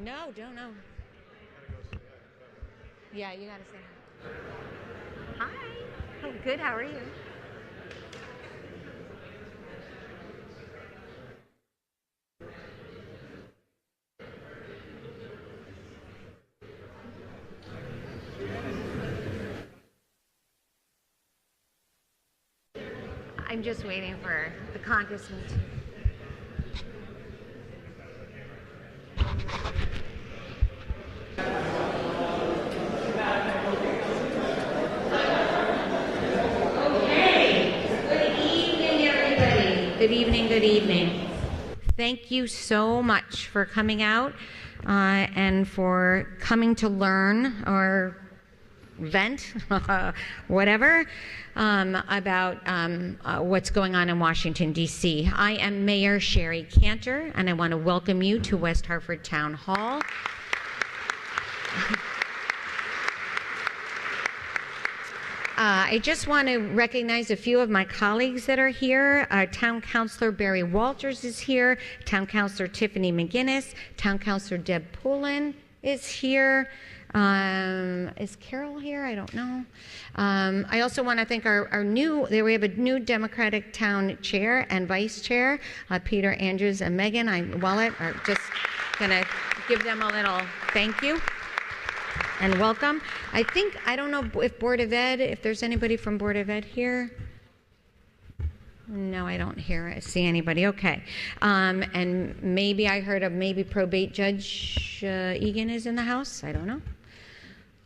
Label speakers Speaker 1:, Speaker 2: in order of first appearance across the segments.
Speaker 1: No, don't know. Yeah, you gotta say hi. Hi. Oh, good. How are you? I'm just waiting for the congressman to. Good evening, good evening. Thank you so much for coming out and for coming to learn or vent, whatever, about what's going on in Washington, D.C. I am Mayor Shari Cantor, and I want to welcome you to West Hartford Town Hall. I just want to recognize a few of my colleagues that are here. Town Councilor Barry Walters is here. Town Councilor Tiffany McGinnis. Town Councilor Deb Poulin is here. Is Carol here? I don't know. I also want to thank we have a new Democratic Town Chair and Vice Chair, Peter Andrews and Megan Wallet are just going to give them a little thank you. And welcome. I don't know if Board of Ed, if there's anybody from Board of Ed here. No, I don't see anybody. Okay. And maybe I heard of probate judge Egan is in the house. I don't know.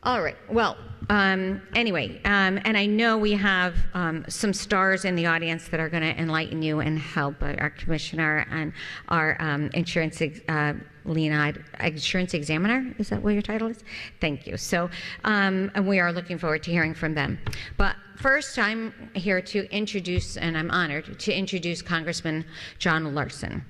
Speaker 1: All right. Well, anyway, and I know we have some stars in the audience that are going to enlighten you and help our commissioner and our insurance examiner. Is that what your title is? Thank you. So, and we are looking forward to hearing from them. But first, I'm here to introduce, and I'm honored to introduce Congressman John Larson.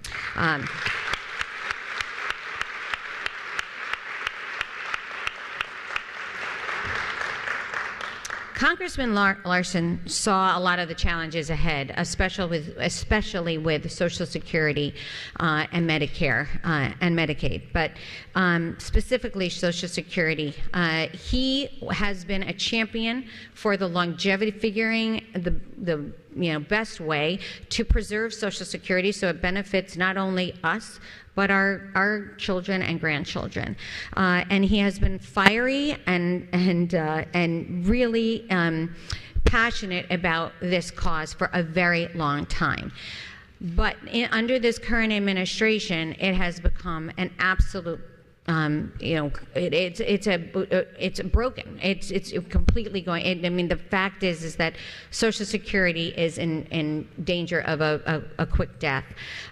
Speaker 1: Congressman Larson saw a lot of the challenges ahead, especially with Social Security and Medicare and Medicaid, but specifically Social Security. He has been a champion for the longevity, figuring the best way to preserve Social Security so it benefits not only us, but our children and grandchildren. And he has been fiery and really passionate about this cause for a very long time. But under this current administration, it has become an absolute it's broken. It's completely going. I mean, the fact is that Social Security is in danger of a quick death,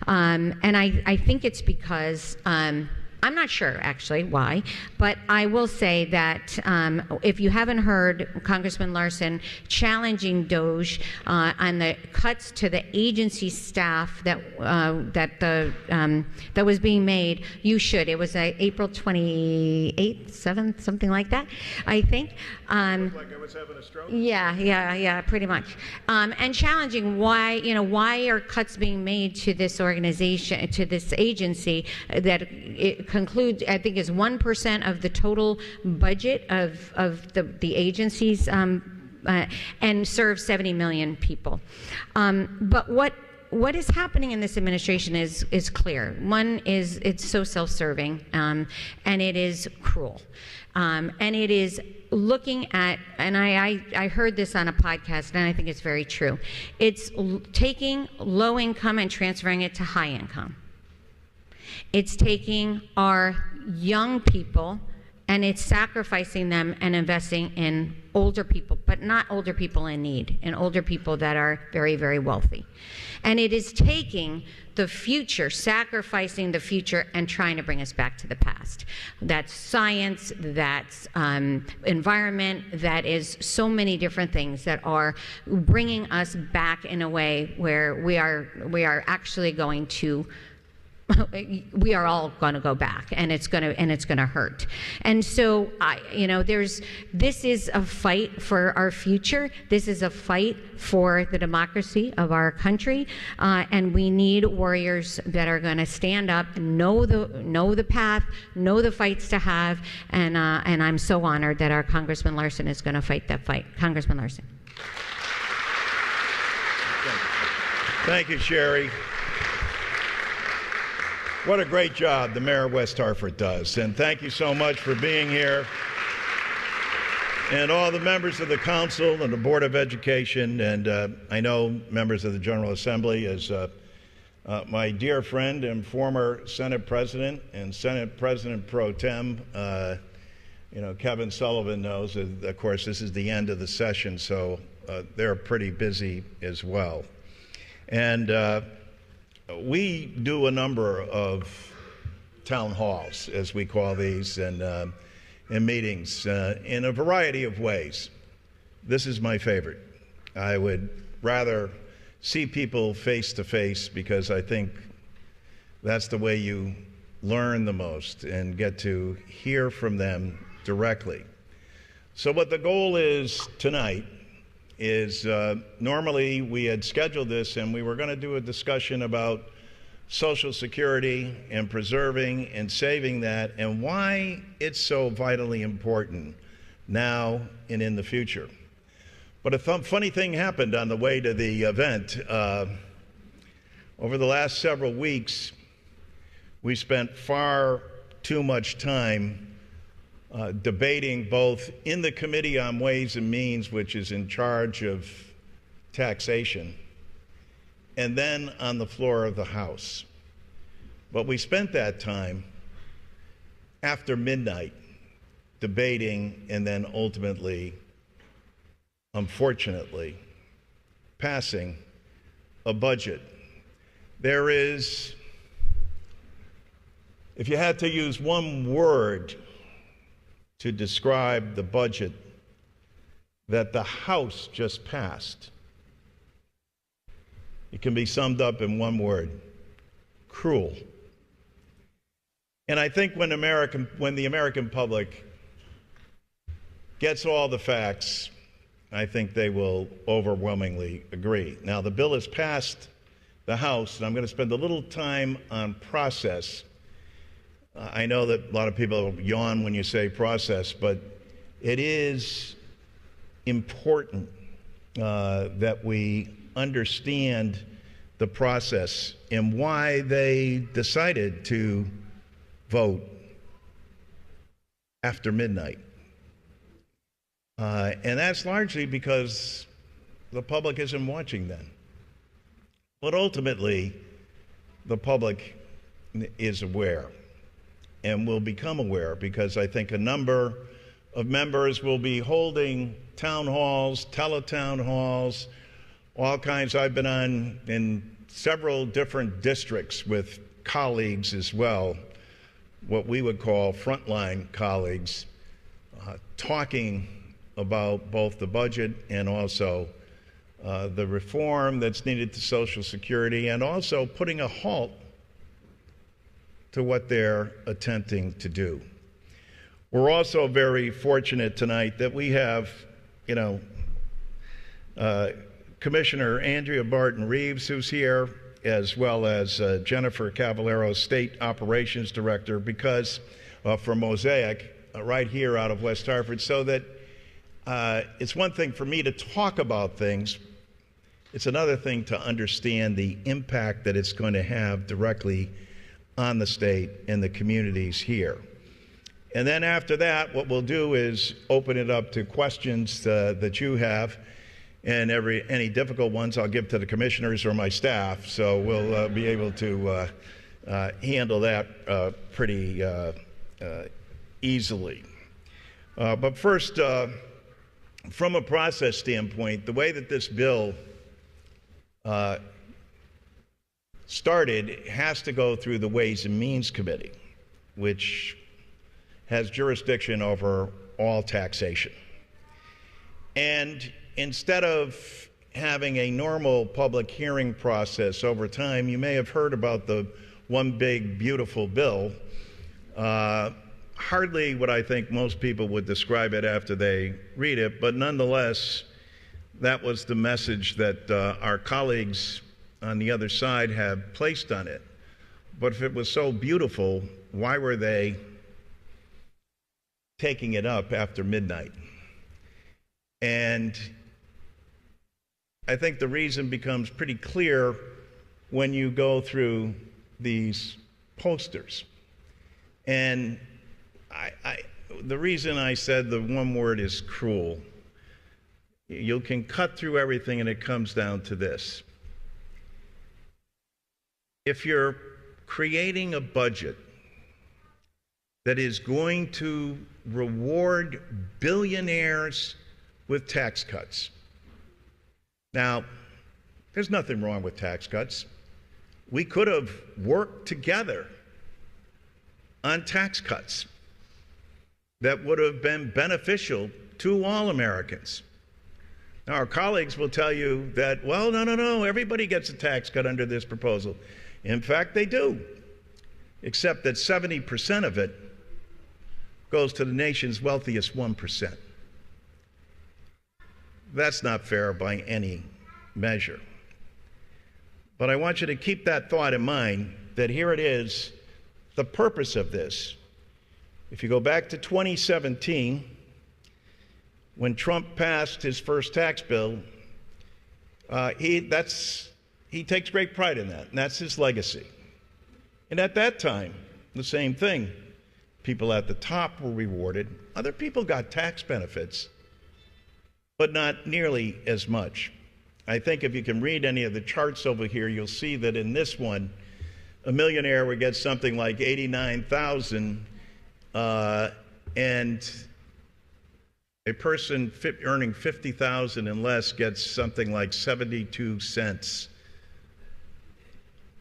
Speaker 1: and I think it's because. I'm not sure actually why, but I will say that if you haven't heard Congressman Larson challenging DOJ on the cuts to the agency staff that was being made, you should. It was April 28th, 7th, something like that, I think.
Speaker 2: Like I was having a stroke?
Speaker 1: Yeah, pretty much. And challenging why are cuts being made to this organization, to this agency that it concludes, I think, is 1% of the total budget of the agencies and serves 70 million people. But what is happening in this administration is clear. One is it's so self-serving, and it is cruel. And it is looking at, and I heard this on a podcast, and I think it's very true. It's taking low income and transferring it to high income. It's taking our young people and it's sacrificing them and investing in older people, but not older people in need, and older people that are very, very wealthy. And it is taking the future, sacrificing the future, and trying to bring us back to the past. That's science, that's environment, that is so many different things that are bringing us back in a way where we are actually going to we are all going to go back, and it's going to hurt. And so, this is a fight for our future. This is a fight for the democracy of our country, and we need warriors that are going to stand up, know the path, know the fights to have, and I'm so honored that our Congressman Larson is going to fight that fight. Congressman Larson.
Speaker 3: Thank you, Shari. What a great job the mayor of West Hartford does. And thank you so much for being here. And all the members of the council and the Board of Education, and I know members of the General Assembly, as my dear friend and former Senate President and Senate President Pro Tem, Kevin Sullivan knows. Of course, this is the end of the session, so they're pretty busy as well. And we do a number of town halls, as we call these, and meetings in a variety of ways. This is my favorite. I would rather see people face to face, because I think that's the way you learn the most and get to hear from them directly. So what the goal is tonight is normally we had scheduled this and we were going to do a discussion about Social Security and preserving and saving that, and why it's so vitally important now and in the future. But a funny thing happened on the way to the event. Over the last several weeks, we spent far too much time debating both in the Committee on Ways and Means, which is in charge of taxation, and then on the floor of the House. But we spent that time after midnight debating and then ultimately, unfortunately, passing a budget. There is, if you had to use one word to describe the budget that the House just passed, it can be summed up in one word: cruel. And I think when the American public gets all the facts, I think they will overwhelmingly agree. Now, the bill has passed the House, and I'm going to spend a little time on process. I know that a lot of people yawn when you say process, but it is important that we understand the process and why they decided to vote after midnight. And that's largely because the public isn't watching then. But ultimately, the public is aware and will become aware, because I think a number of members will be holding town halls, teletown halls, all kinds. I've been on in several different districts with colleagues as well, what we would call frontline colleagues, talking about both the budget and also the reform that's needed to Social Security, and also putting a halt to what they're attempting to do. We're also very fortunate tonight that we have, Commissioner Andrea Barton-Reeves, who's here, as well as Jennifer Cavallero, State Operations Director, because for Mosaic, right here out of West Hartford, so that it's one thing for me to talk about things. It's another thing to understand the impact that it's going to have directly on the state and the communities here. And then after that, what we'll do is open it up to questions that you have, and any difficult ones I'll give to the commissioners or my staff, so we'll be able to handle that pretty easily. But first, from a process standpoint, the way that this bill started has to go through the Ways and Means Committee, which has jurisdiction over all taxation. And instead of having a normal public hearing process over time, you may have heard about the one big, beautiful bill. Hardly what I think most people would describe it after they read it, but nonetheless, that was the message that our colleagues on the other side have placed on it. But if it was so beautiful, why were they taking it up after midnight? And I think the reason becomes pretty clear when you go through these posters. And the reason I said the one word is cruel. You can cut through everything and it comes down to this. If you're creating a budget that is going to reward billionaires with tax cuts. Now, there's nothing wrong with tax cuts. We could have worked together on tax cuts that would have been beneficial to all Americans. Now, our colleagues will tell you that, well, no, everybody gets a tax cut under this proposal. In fact, they do, except that 70% of it goes to the nation's wealthiest 1%. That's not fair by any measure. But I want you to keep that thought in mind, that here it is, the purpose of this. If you go back to 2017, when Trump passed his first tax bill, he takes great pride in that, and that's his legacy. And at that time, the same thing. People at the top were rewarded. Other people got tax benefits, but not nearly as much. I think if you can read any of the charts over here, you'll see that in this one, a millionaire would get something like $89,000, and a person earning $50,000 and less gets something like 72 cents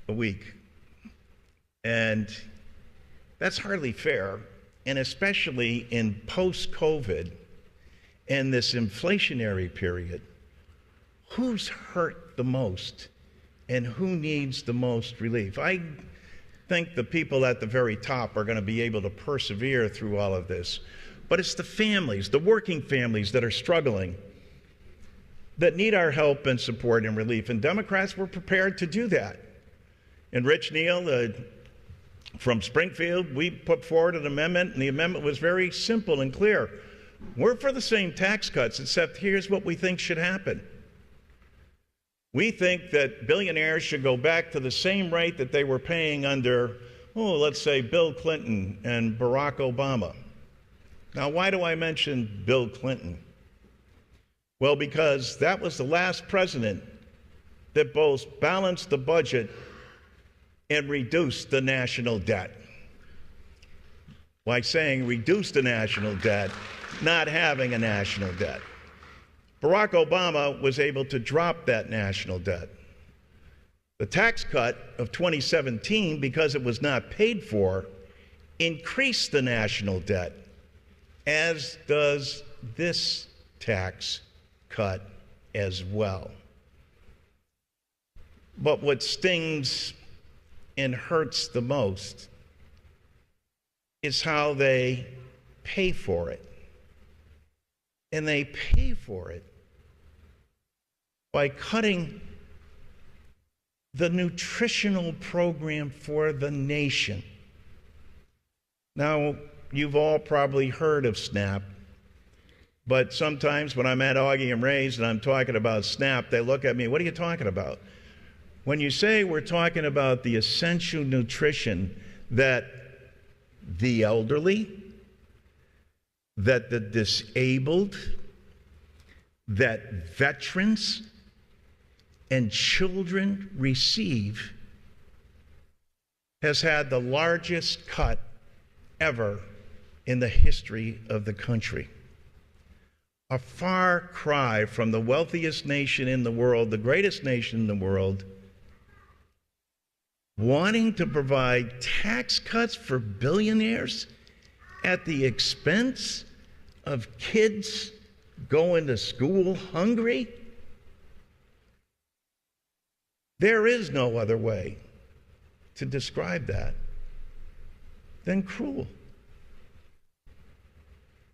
Speaker 3: a week. And that's hardly fair, and especially in post-COVID and this inflationary period, who's hurt the most and who needs the most relief? I think the people at the very top are going to be able to persevere through all of this, but it's the families, the working families that are struggling, that need our help and support and relief, and Democrats were prepared to do that. And Rich Neal, from Springfield, we put forward an amendment, and the amendment was very simple and clear. We're for the same tax cuts, except here's what we think should happen. We think that billionaires should go back to the same rate that they were paying under, let's say Bill Clinton and Barack Obama. Now, why do I mention Bill Clinton? Well, because that was the last president that both balanced the budget and reduce the national debt. Like saying reduce the national debt, not having a national debt. Barack Obama was able to drop that national debt. The tax cut of 2017, because it was not paid for, increased the national debt, as does this tax cut as well. But what stings and hurts the most is how they pay for it. And they pay for it by cutting the nutritional program for the nation. Now, you've all probably heard of SNAP, but sometimes when I'm at Augie and Ray's and I'm talking about SNAP, they look at me, what are you talking about? When you say we're talking about the essential nutrition that the elderly, that the disabled, that veterans and children receive, has had the largest cut ever in the history of the country. A far cry from the wealthiest nation in the world, the greatest nation in the world, wanting to provide tax cuts for billionaires at the expense of kids going to school hungry. There is no other way to describe that than cruel.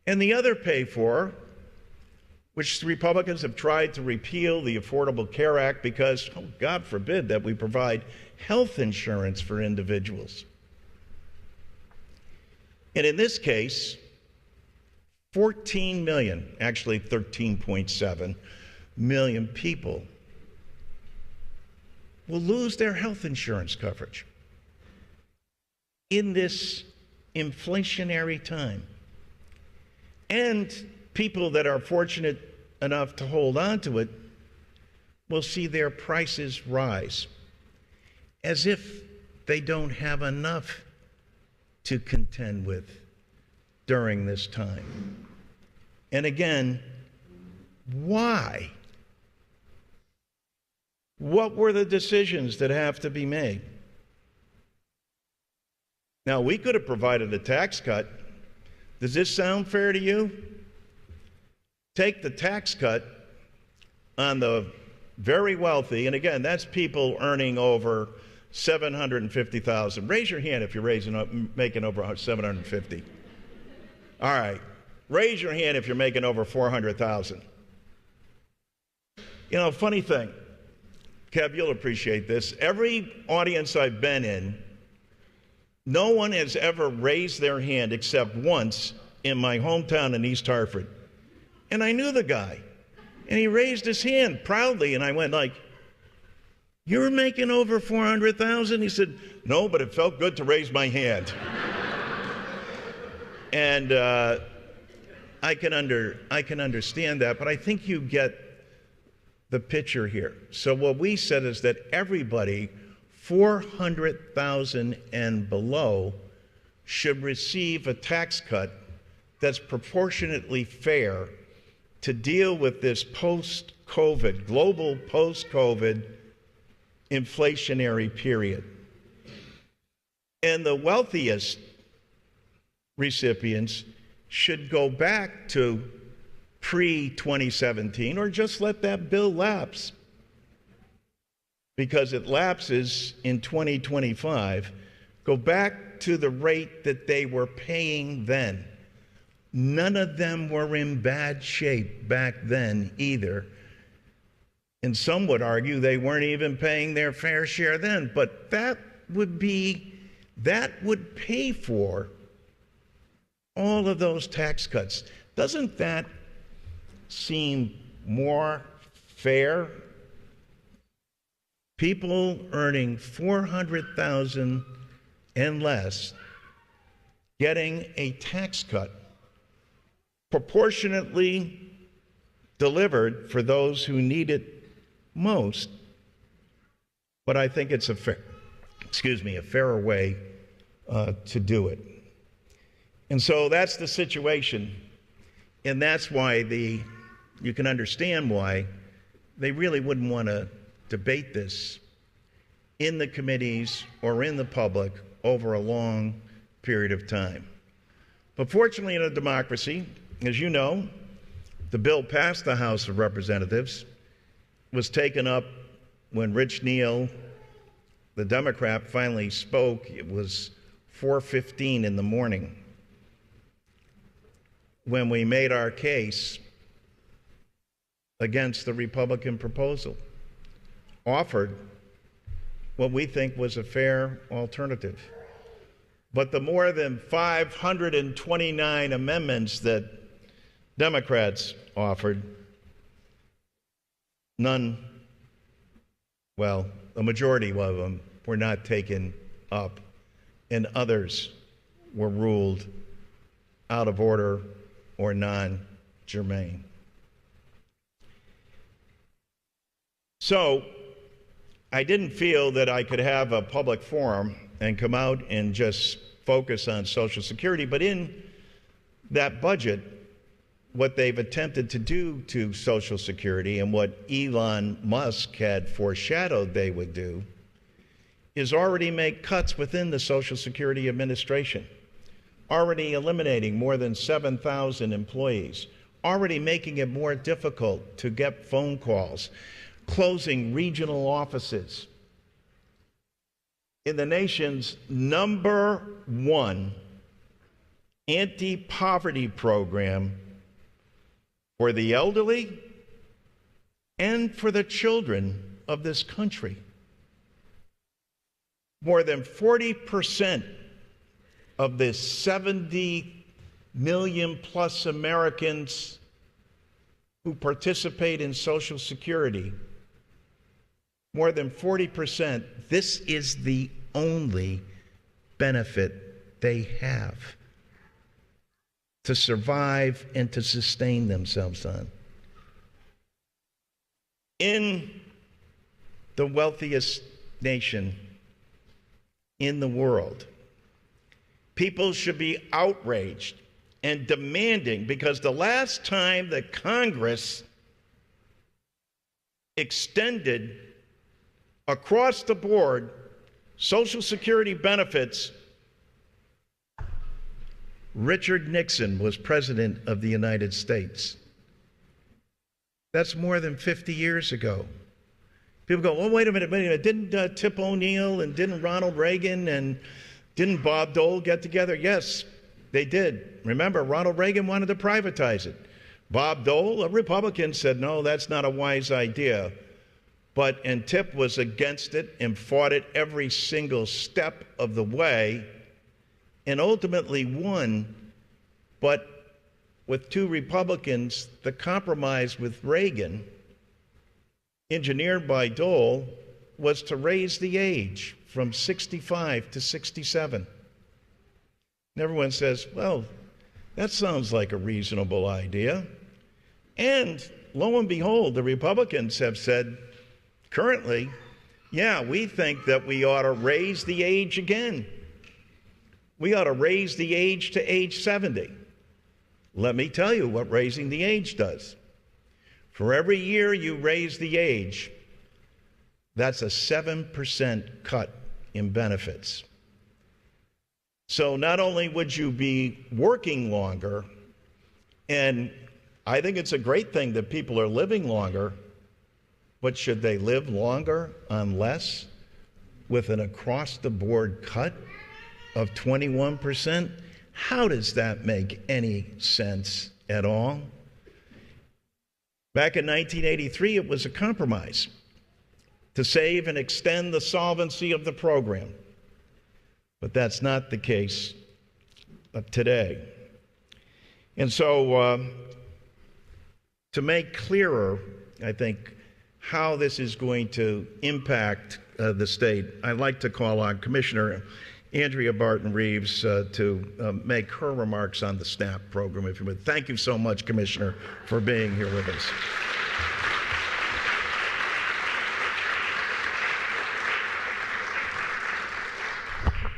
Speaker 3: And the other pay for, which Republicans have tried to repeal the Affordable Care Act because, oh, God forbid that we provide health insurance for individuals. And in this case, 14 million, actually 13.7 million people will lose their health insurance coverage in this inflationary time. And people that are fortunate enough to hold on to it will see their prices rise as if they don't have enough to contend with during this time. And again, why? What were the decisions that have to be made? Now, we could have provided a tax cut. Does this sound fair to you? Take the tax cut on the very wealthy, and again, that's people earning over $750,000. Raise your hand if you're making over $750,000. All right. Raise your hand if you're making over $400,000. You know, funny thing, Kev, you'll appreciate this. Every audience I've been in, no one has ever raised their hand except once in my hometown in East Hartford. And I knew the guy. And he raised his hand proudly, and I went like, "You're making over $400,000?" He said, "No, but it felt good to raise my hand." And I can understand that, but I think you get the picture here. So what we said is that everybody 400,000 and below should receive a tax cut that's proportionately fair to deal with this post-COVID, global post-COVID inflationary period. And the wealthiest recipients should go back to pre-2017 or just let that bill lapse, because it lapses in 2025. Go back to the rate that they were paying then. None of them were in bad shape back then either. And some would argue they weren't even paying their fair share then, but that would pay for all of those tax cuts. Doesn't that seem more fair? People earning $400,000 and less getting a tax cut proportionately delivered for those who need it most. But I think it's a fairer way to do it. And so that's the situation. And that's why you can understand why they really wouldn't want to debate this in the committees or in the public over a long period of time. But fortunately, in a democracy, as you know, the bill passed the House of Representatives, was taken up when Rich Neal, the Democrat, finally spoke. It was 4:15 in the morning when we made our case against the Republican proposal, offered what we think was a fair alternative. But the more than 529 amendments that Democrats offered, none, well, a majority of them were not taken up, and others were ruled out of order or non-germane. So I didn't feel that I could have a public forum and come out and just focus on Social Security, but in that budget, what they've attempted to do to Social Security and what Elon Musk had foreshadowed they would do is already make cuts within the Social Security Administration, already eliminating more than 7,000 employees, already making it more difficult to get phone calls, closing regional offices. in the nation's #1 anti-poverty program for the elderly and for the children of this country. More than 40% of the 70 million plus Americans who participate in Social Security, more than 40%, this is the only benefit they have to survive and to sustain themselves on. In the wealthiest nation in the world, people should be outraged and demanding, because the last time that Congress extended across the board Social Security benefits, Richard Nixon was president of the United States. That's more than 50 years ago. People go, oh, wait a minute. Didn't Tip O'Neill and didn't Ronald Reagan and didn't Bob Dole get together? Yes, they did. Remember, Ronald Reagan wanted to privatize it. Bob Dole, a Republican, said, no, that's not a wise idea. And Tip was against it and fought it every single step of the way and ultimately won. But with two Republicans, the compromise with Reagan, engineered by Dole, was to raise the age from 65 to 67. And everyone says, well, that sounds like a reasonable idea. And lo and behold, the Republicans have said currently, yeah, we think that we ought to raise the age again. We ought to raise the age to age 70. Let me tell you what raising the age does. For every year you raise the age, that's a 7% cut in benefits. So not only would you be working longer, and I think it's a great thing that people are living longer, but should they live longer on less with an across-the-board cut of 21%? How does that make any sense at all? Back in 1983, it was a compromise to save and extend the solvency of the program. But that's not the case today. And so to make clearer, I think, how this is going to impact the state, I'd like to call on Commissioner Andrea Barton-Reeves to make her remarks on the SNAP program, if you would. Thank you so much, Commissioner, for being here with us.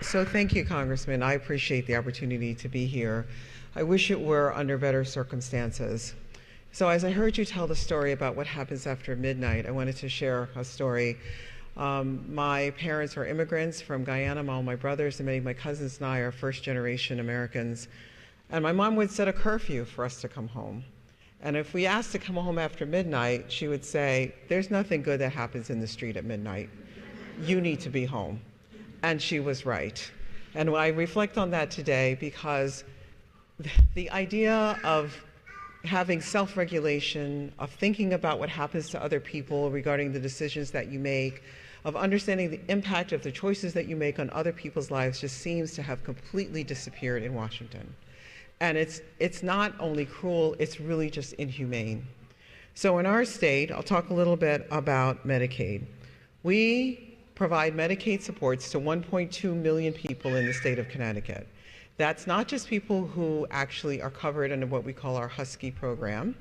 Speaker 4: So thank you, Congressman. I appreciate the opportunity to be here. I wish it were under better circumstances. So as I heard you tell the story about what happens after midnight, I wanted to share a story. My parents are immigrants from Guyana. All my brothers and many of my cousins and I are first-generation Americans. And my mom would set a curfew for us to come home. And if we asked to come home after midnight, she would say, there's nothing good that happens in the street at midnight. You need to be home. And she was right. And I reflect on that today because the idea of having self-regulation, of thinking about what happens to other people regarding the decisions that you make, of understanding the impact of the choices that you make on other people's lives just seems to have completely disappeared in Washington. And it's not only cruel, it's really just inhumane. So in our state, I'll talk a little bit about Medicaid. We provide Medicaid supports to 1.2 million people in the state of Connecticut. That's not just people who actually are covered under what we call our Husky program.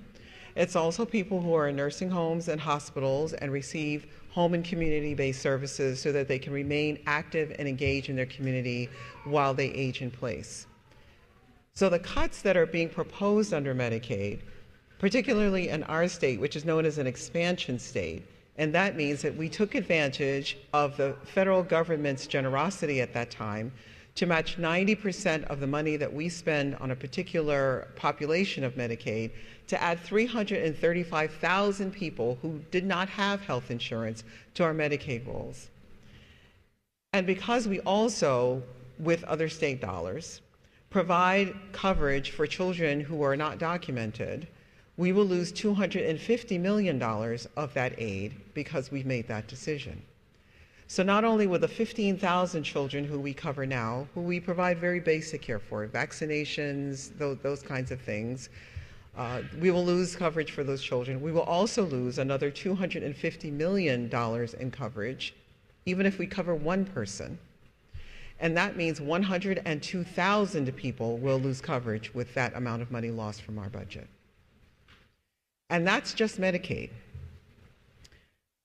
Speaker 4: It's also people who are in nursing homes and hospitals and receive home and community-based services so that they can remain active and engaged in their community while they age in place. So the cuts that are being proposed under Medicaid, particularly in our state, which is known as an expansion state, and that means that we took advantage of the federal government's generosity at that time to match 90% of the money that we spend on a particular population of Medicaid to add 335,000 people who did not have health insurance to our Medicaid rolls. And because we also, with other state dollars, provide coverage for children who are not documented, we will lose $250 million of that aid because we've made that decision. So not only will the 15,000 children who we cover now, who we provide very basic care for, vaccinations, those kinds of things, we will lose coverage for those children. We will also lose another $250 million in coverage, even if we cover one person. And that means 102,000 people will lose coverage with that amount of money lost from our budget. And that's just Medicaid.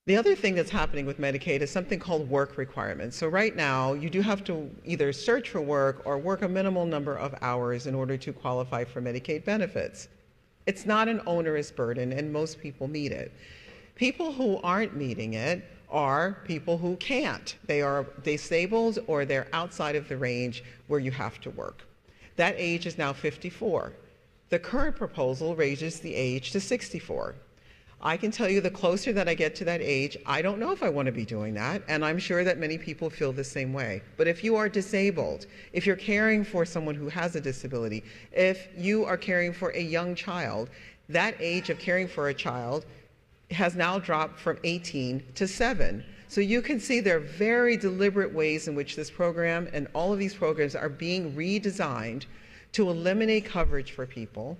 Speaker 4: The other thing that's happening with Medicaid is something called work requirements. So right now, you do have to either search for work or work a minimal number of hours in order to qualify for Medicaid benefits. It's not an onerous burden, and most people meet it. People who aren't meeting it are people who can't. They are disabled or they're outside of the range where you have to work. That age is now 54. The current proposal raises the age to 64. I can tell you the closer that I get to that age, I don't know if I want to be doing that, and I'm sure that many people feel the same way. But if you are disabled, if you're caring for someone who has a disability, if you are caring for a young child, that age of caring for a child has now dropped from 18 to 7. So you can see there are very deliberate ways in which this program and all of these programs are being redesigned to eliminate coverage for people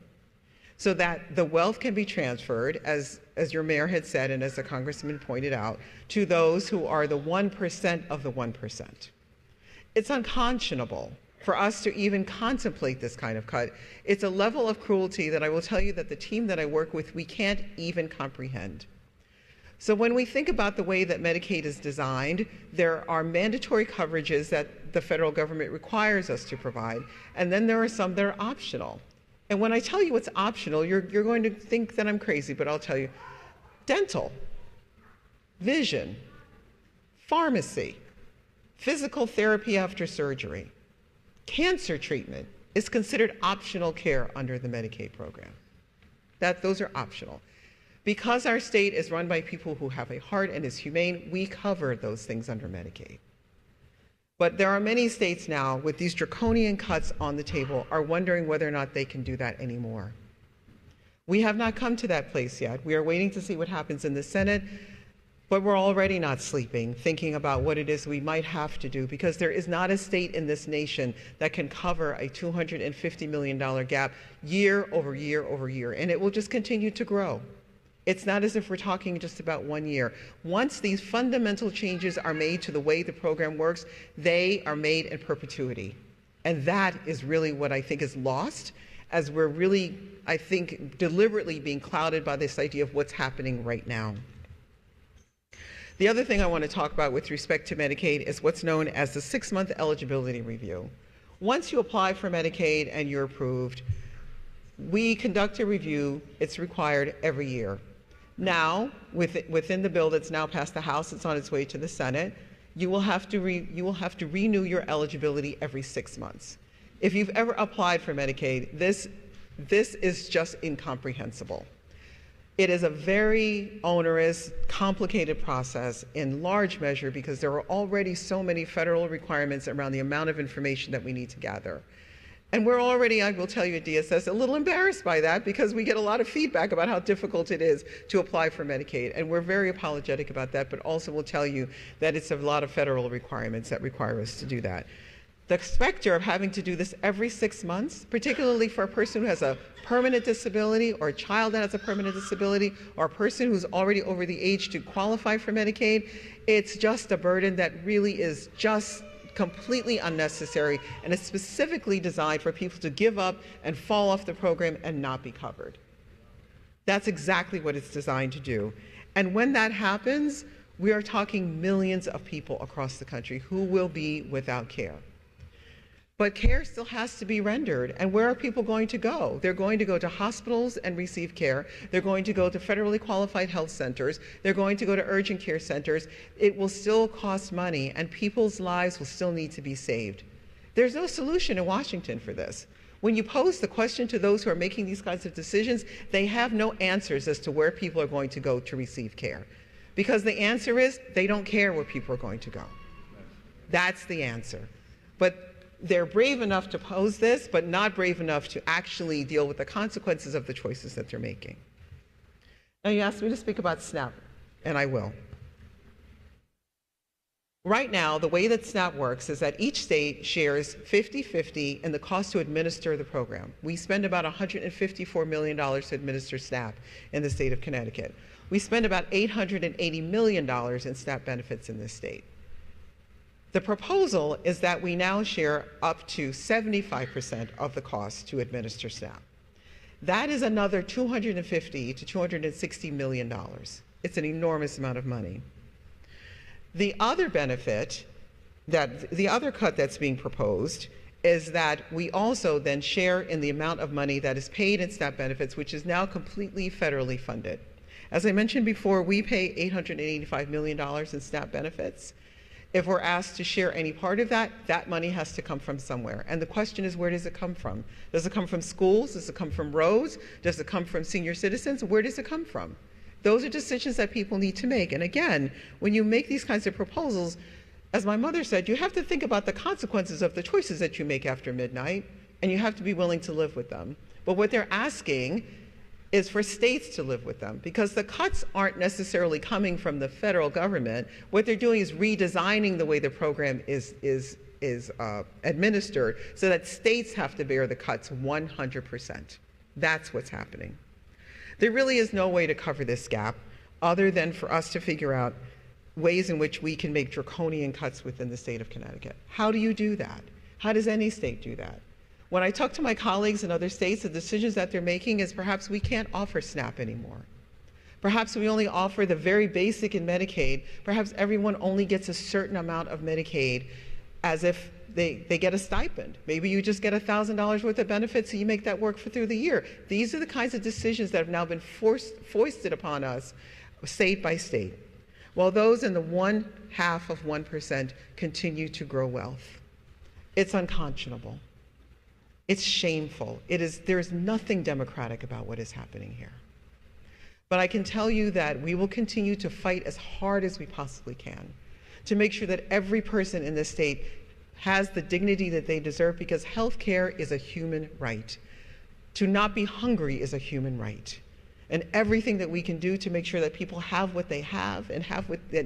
Speaker 4: so that the wealth can be transferred, as your mayor had said and as the congressman pointed out, to those who are the 1% of the 1%. It's unconscionable for us to even contemplate this kind of cut. It's a level of cruelty that I will tell you that the team that I work with, we can't even comprehend. So when we think about the way that Medicaid is designed, there are mandatory coverages that the federal government requires us to provide, and then there are some that are optional. And when I tell you it's optional, you're going to think that I'm crazy, but I'll tell you. Dental, vision, pharmacy, physical therapy after surgery, cancer treatment is considered optional care under the Medicaid program. Those are optional. Because our state is run by people who have a heart and is humane, we cover those things under Medicaid. But there are many states now with these draconian cuts on the table are wondering whether or not they can do that anymore. We have not come to that place yet. We are waiting to see what happens in the Senate, but we're already not sleeping, thinking about what it is we might have to do, because there is not a state in this nation that can cover a $250 million gap year over year over year, and it will just continue to grow. It's not as if we're talking just about 1 year. Once these fundamental changes are made to the way the program works, they are made in perpetuity. And that is really what I think is lost, as we're really, I think, deliberately being clouded by this idea of what's happening right now. The other thing I want to talk about with respect to Medicaid is what's known as the 6-month eligibility review. Once you apply for Medicaid and you're approved, we conduct a review. It's required every year. Now, within the bill that's now passed the House, it's on its way to the Senate, you will have to renew your eligibility every 6 months. If you've ever applied for Medicaid, this is just incomprehensible. It is a very onerous, complicated process in large measure because there are already so many federal requirements around the amount of information that we need to gather. And we're already, I will tell you at DSS, a little embarrassed by that because we get a lot of feedback about how difficult it is to apply for Medicaid. And we're very apologetic about that, but also will tell you that it's a lot of federal requirements that require us to do that. The specter of having to do this every 6 months, particularly for a person who has a permanent disability or a child that has a permanent disability or a person who's already over the age to qualify for Medicaid, it's just a burden that really is just completely unnecessary, and it's specifically designed for people to give up and fall off the program and not be covered. That's exactly what it's designed to do. And when that happens, we are talking millions of people across the country who will be without care. But care still has to be rendered. And where are people going to go? They're going to go to hospitals and receive care. They're going to go to federally qualified health centers. They're going to go to urgent care centers. It will still cost money, and people's lives will still need to be saved. There's no solution in Washington for this. When you pose the question to those who are making these kinds of decisions, they have no answers as to where people are going to go to receive care. Because the answer is they don't care where people are going to go. That's the answer. But they're brave enough to pose this, but not brave enough to actually deal with the consequences of the choices that they're making. Now, you asked me to speak about SNAP, and I will. Right now, the way that SNAP works is that each state shares 50-50 in the cost to administer the program. We spend about $154 million to administer SNAP in the state of Connecticut. We spend about $880 million in SNAP benefits in this state. The proposal is that we now share up to 75% of the cost to administer SNAP. That is another $250 to $260 million. It's an enormous amount of money. The other benefit, the other cut that's being proposed, is that we also then share in the amount of money that is paid in SNAP benefits, which is now completely federally funded. As I mentioned before, we pay $885 million in SNAP benefits. If we're asked to share any part of that, that money has to come from somewhere. And the question is, where does it come from? Does it come from schools? Does it come from roads? Does it come from senior citizens? Where does it come from? Those are decisions that people need to make. And again, when you make these kinds of proposals, as my mother said, you have to think about the consequences of the choices that you make after midnight, and you have to be willing to live with them. But what they're asking is for states to live with them, because the cuts aren't necessarily coming from the federal government. What they're doing is redesigning the way the program is administered so that states have to bear the cuts 100%. That's what's happening. There really is no way to cover this gap other than for us to figure out ways in which we can make draconian cuts within the state of Connecticut. How do you do that? How does any state do that? When I talk to my colleagues in other states, the decisions that they're making is perhaps we can't offer SNAP anymore. Perhaps we only offer the very basic in Medicaid. Perhaps everyone only gets a certain amount of Medicaid as if they get a stipend. Maybe you just get $1,000 worth of benefits, so you make that work through the year. These are the kinds of decisions that have now been foisted upon us state by state, while those in the 0.5% continue to grow wealth. It's unconscionable. It's shameful. There's nothing democratic about what is happening here. But I can tell you that we will continue to fight as hard as we possibly can to make sure that every person in this state has the dignity that they deserve, because health care is a human right. To not be hungry is a human right. And everything that we can do to make sure that people have what they have and have what they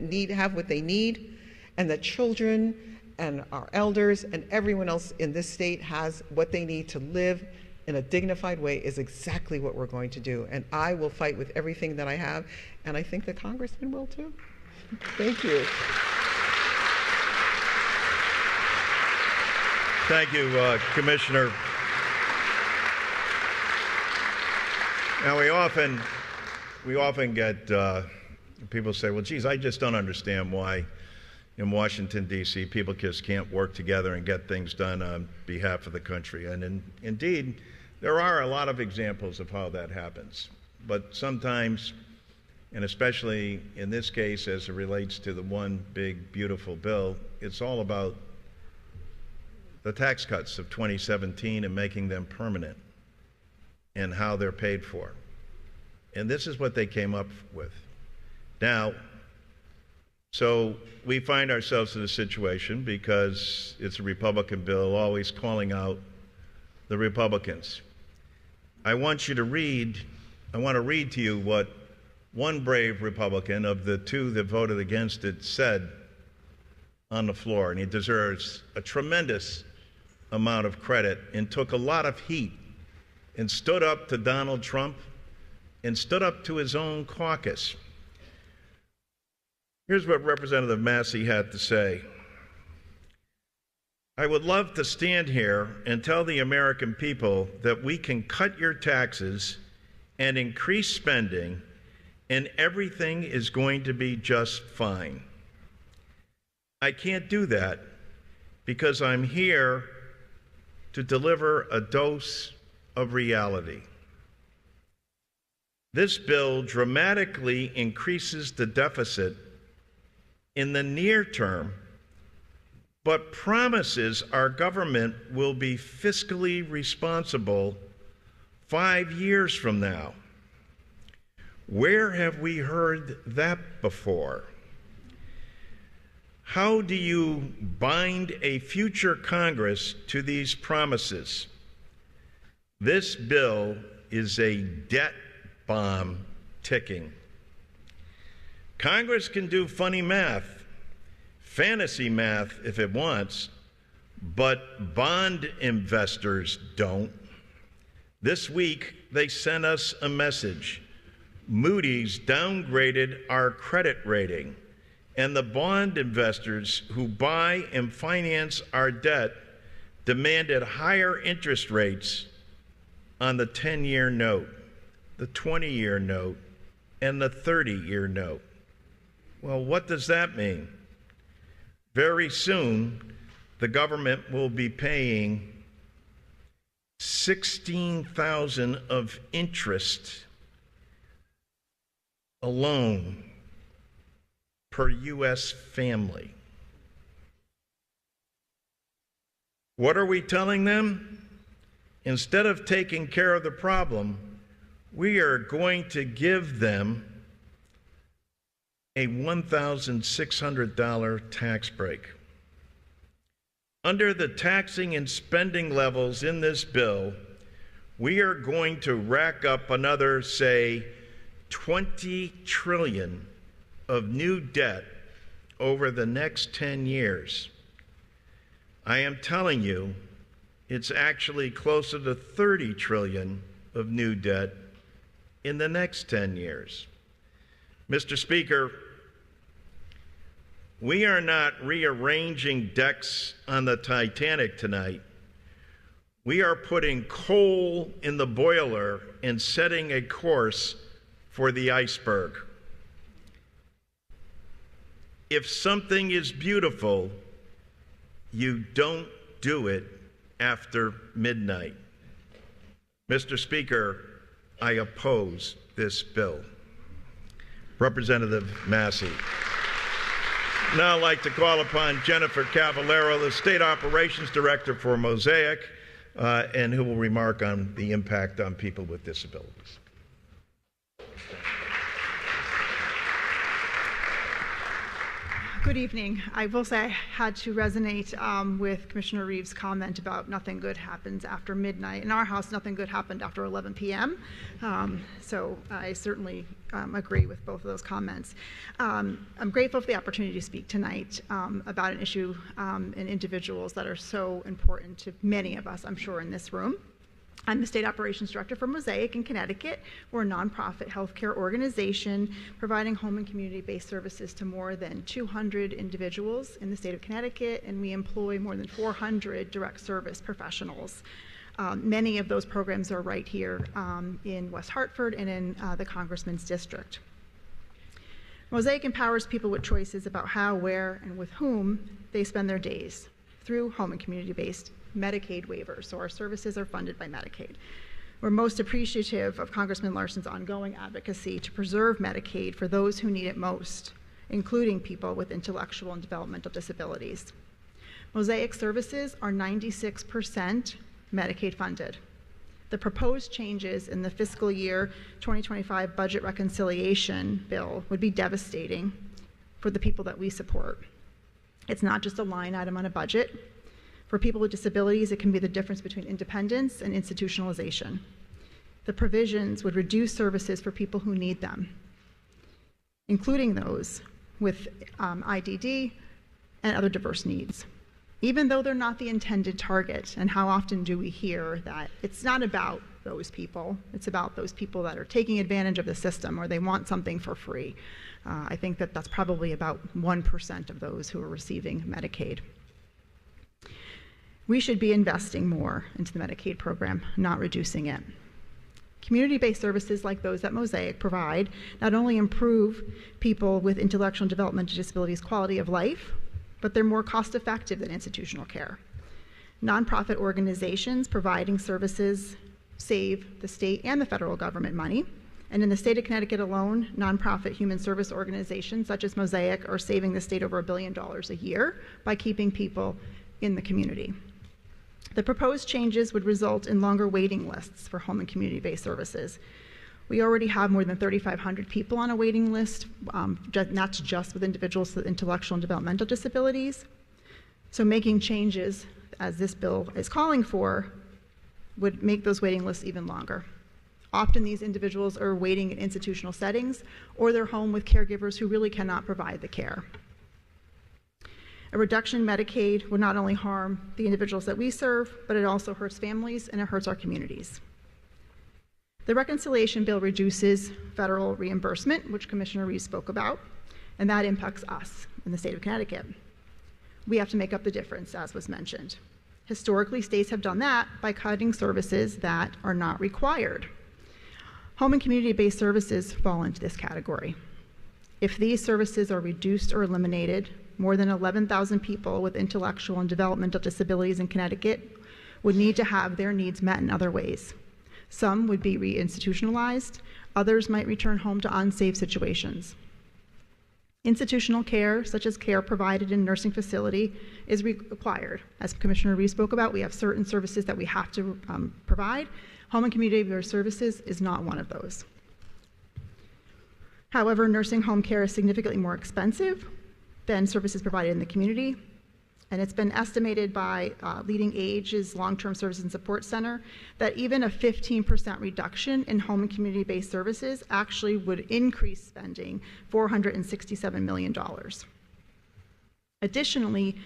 Speaker 4: need, and that children and our elders and everyone else in this state has what they need to live in a dignified way is exactly what we're going to do. And I will fight with everything that I have, and I think the Congressman will too. Thank you.
Speaker 3: Thank you, Commissioner. Now, we often get people say, well, geez, I just don't understand why in Washington, D.C., people just can't work together and get things done on behalf of the country. And indeed, there are a lot of examples of how that happens. But sometimes, and especially in this case as it relates to the one big, beautiful bill, it's all about the tax cuts of 2017 and making them permanent and how they're paid for. And this is what they came up with. Now, so we find ourselves in a situation, because it's a Republican bill, always calling out the Republicans. I want to read to you what one brave Republican of the two that voted against it said on the floor, and he deserves a tremendous amount of credit and took a lot of heat and stood up to Donald Trump and stood up to his own caucus. Here's what Representative Massey had to say. I would love to stand here and tell the American people that we can cut your taxes and increase spending and everything is going to be just fine. I can't do that because I'm here to deliver a dose of reality. This bill dramatically increases the deficit in the near term, but promises our government will be fiscally responsible 5 years from now. Where have we heard that before? How do you bind a future Congress to these promises? This bill is a debt bomb ticking. Congress can do funny math, fantasy math if it wants, but bond investors don't. This week, they sent us a message. Moody's downgraded our credit rating, and the bond investors who buy and finance our debt demanded higher interest rates on the 10-year note, the 20-year note, and the 30-year note. Well, what does that mean? Very soon, the government will be paying $16,000 of interest alone per U.S. family. What are we telling them? Instead of taking care of the problem, we are going to give them a $1,600 tax break. Under the taxing and spending levels in this bill, we are going to rack up another, say, $20 trillion of new debt over the next 10 years. I am telling you, it's actually closer to $30 trillion of new debt in the next 10 years. Mr. Speaker, we are not rearranging decks on the Titanic tonight. We are putting coal in the boiler and setting a course for the iceberg. If something is beautiful, you don't do it after midnight. Mr. Speaker, I oppose this bill. Representative Massey. Now I'd like to call upon Jennifer Cavallero, the State Operations Director for Mosaic, and who will remark on the impact on people with disabilities.
Speaker 5: Good evening. I will say I had to resonate with Commissioner Reeves' comment about nothing good happens after midnight. In our house, nothing good happened after 11 p.m. So I certainly agree with both of those comments. I'm grateful for the opportunity to speak tonight about an issue and individuals that are so important to many of us, I'm sure, in this room. I'm the State Operations Director for Mosaic in Connecticut. We're a nonprofit healthcare organization providing home and community-based services to more than 200 individuals in the state of Connecticut, and we employ more than 400 direct service professionals. Many of those programs are right here in West Hartford and in the Congressman's district. Mosaic empowers people with choices about how, where, and with whom they spend their days through home and community-based Medicaid waivers, so our services are funded by Medicaid. We're most appreciative of Congressman Larson's ongoing advocacy to preserve Medicaid for those who need it most, including people with intellectual and developmental disabilities. Mosaic services are 96% Medicaid funded. The proposed changes in the fiscal year 2025 budget reconciliation bill would be devastating for the people that we support. It's not just a line item on a budget. For people with disabilities, it can be the difference between independence and institutionalization. The provisions would reduce services for people who need them, including those with IDD and other diverse needs, even though they're not the intended target. And how often do we hear that it's not about those people, it's about those people that are taking advantage of the system or they want something for free. I think that that's probably about 1% of those who are receiving Medicaid. We should be investing more into the Medicaid program, not reducing it. Community-based services like those that Mosaic provide not only improve people with intellectual and developmental disabilities' quality of life, but they're more cost-effective than institutional care. Nonprofit organizations providing services save the state and the federal government money. And in the state of Connecticut alone, nonprofit human service organizations such as Mosaic are saving the state over $1 billion a year by keeping people in the community. The proposed changes would result in longer waiting lists for home and community-based services. We already have more than 3,500 people on a waiting list, not just with individuals with intellectual and developmental disabilities. So making changes, as this bill is calling for, would make those waiting lists even longer. Often these individuals are waiting in institutional settings, or they're home with caregivers who really cannot provide the care. A reduction in Medicaid would not only harm the individuals that we serve, but it also hurts families and it hurts our communities. The reconciliation bill reduces federal reimbursement, which Commissioner Reeves spoke about, and that impacts us in the state of Connecticut. We have to make up the difference, as was mentioned. Historically, states have done that by cutting services that are not required. Home and community-based services fall into this category. If these services are reduced or eliminated, more than 11,000 people with intellectual and developmental disabilities in Connecticut would need to have their needs met in other ways. Some would be re-institutionalized, others might return home to unsafe situations. Institutional care, such as care provided in a nursing facility, is required. As Commissioner Reeves spoke about, we have certain services that we have to provide. Home and community-based services is not one of those. However, nursing home care is significantly more expensive than services provided in the community, and it's been estimated by Leading Age's Long-Term Services and Support Center that even a 15% reduction in home and community-based services actually would increase spending $467 million. Additionally,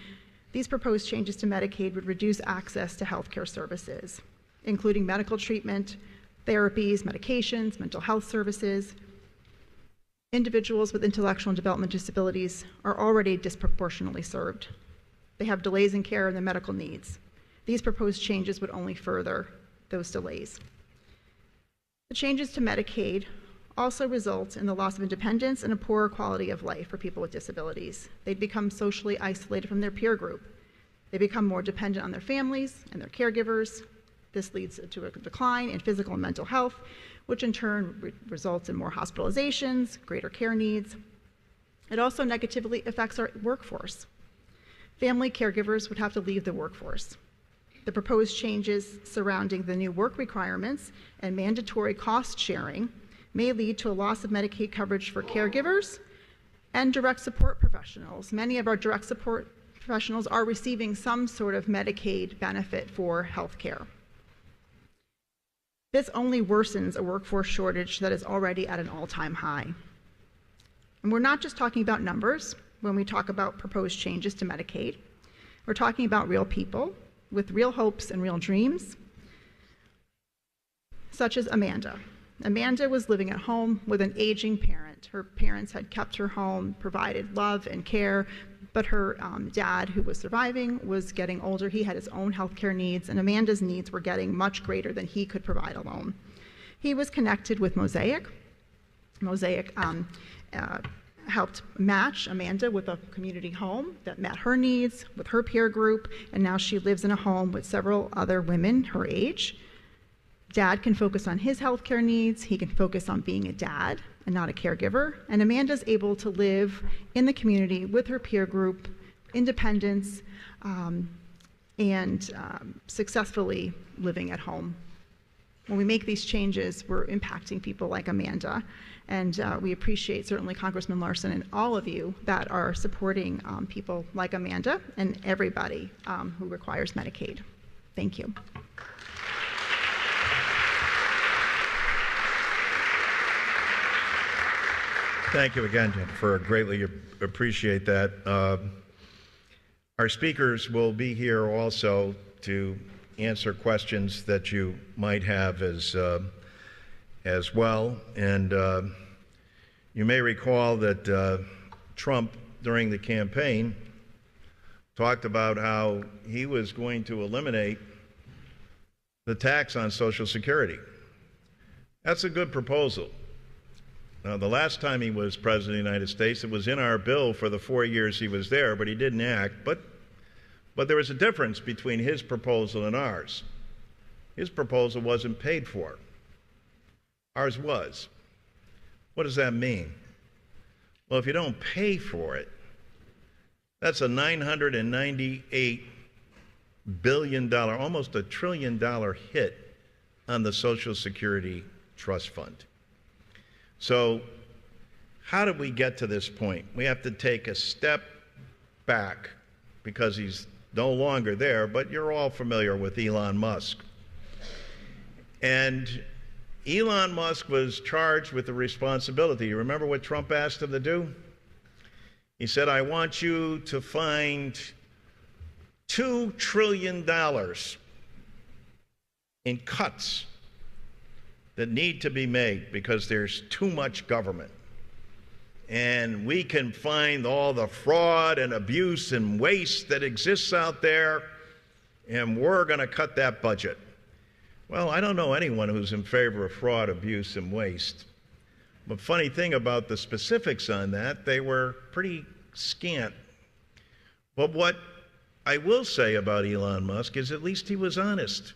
Speaker 5: these proposed changes to Medicaid would reduce access to healthcare services, including medical treatment, therapies, medications, mental health services. Individuals with intellectual and developmental disabilities are already disproportionately served. They have delays in care and their medical needs. These proposed changes would only further those delays. The changes to Medicaid also result in the loss of independence and a poorer quality of life for people with disabilities. They'd become socially isolated from their peer group. They become more dependent on their families and their caregivers. This leads to a decline in physical and mental health, which in turn results in more hospitalizations, greater care needs. It also negatively affects our workforce. Family caregivers would have to leave the workforce. The proposed changes surrounding the new work requirements and mandatory cost sharing may lead to a loss of Medicaid coverage for caregivers and direct support professionals. Many of our direct support professionals are receiving some sort of Medicaid benefit for health care. This only worsens a workforce shortage that is already at an all-time high. And we're not just talking about numbers when we talk about proposed changes to Medicaid. We're talking about real people with real hopes and real dreams, such as Amanda. Amanda was living at home with an aging parent. Her parents had kept her home, provided love and care, but her dad, who was surviving, was getting older. He had his own healthcare needs, and Amanda's needs were getting much greater than he could provide alone. He was connected with Mosaic. Mosaic helped match Amanda with a community home that met her needs with her peer group, and now she lives in a home with several other women her age. Dad can focus on his healthcare needs. He can focus on being a dad and not a caregiver. And Amanda's able to live in the community with her peer group, independence, and successfully living at home. When we make these changes, we're impacting people like Amanda. And we appreciate certainly Congressman Larson and all of you that are supporting people like Amanda and everybody who requires Medicaid. Thank you.
Speaker 3: Thank you again, Jennifer. Greatly appreciate that. Our speakers will be here also to answer questions that you might have as well. And you may recall that Trump, during the campaign, talked about how he was going to eliminate the tax on Social Security. That's a good proposal. The last time he was President of the United States, it was in our bill for the 4 years he was there, but he didn't act. But there was a difference between his proposal and ours. His proposal wasn't paid for. Ours was. What does that mean? Well, if you don't pay for it, that's a $998 billion, almost $1 trillion hit on the Social Security Trust Fund. So how did we get to this point? We have to take a step back because he's no longer there, but you're all familiar with Elon Musk. And Elon Musk was charged with the responsibility. You remember what Trump asked him to do? He said, I want you to find $2 trillion in cuts that need to be made because there's too much government. And we can find all the fraud and abuse and waste that exists out there, and we're going to cut that budget. Well, I don't know anyone who's in favor of fraud, abuse, and waste. But funny thing about the specifics on that, they were pretty scant. But what I will say about Elon Musk is at least he was honest.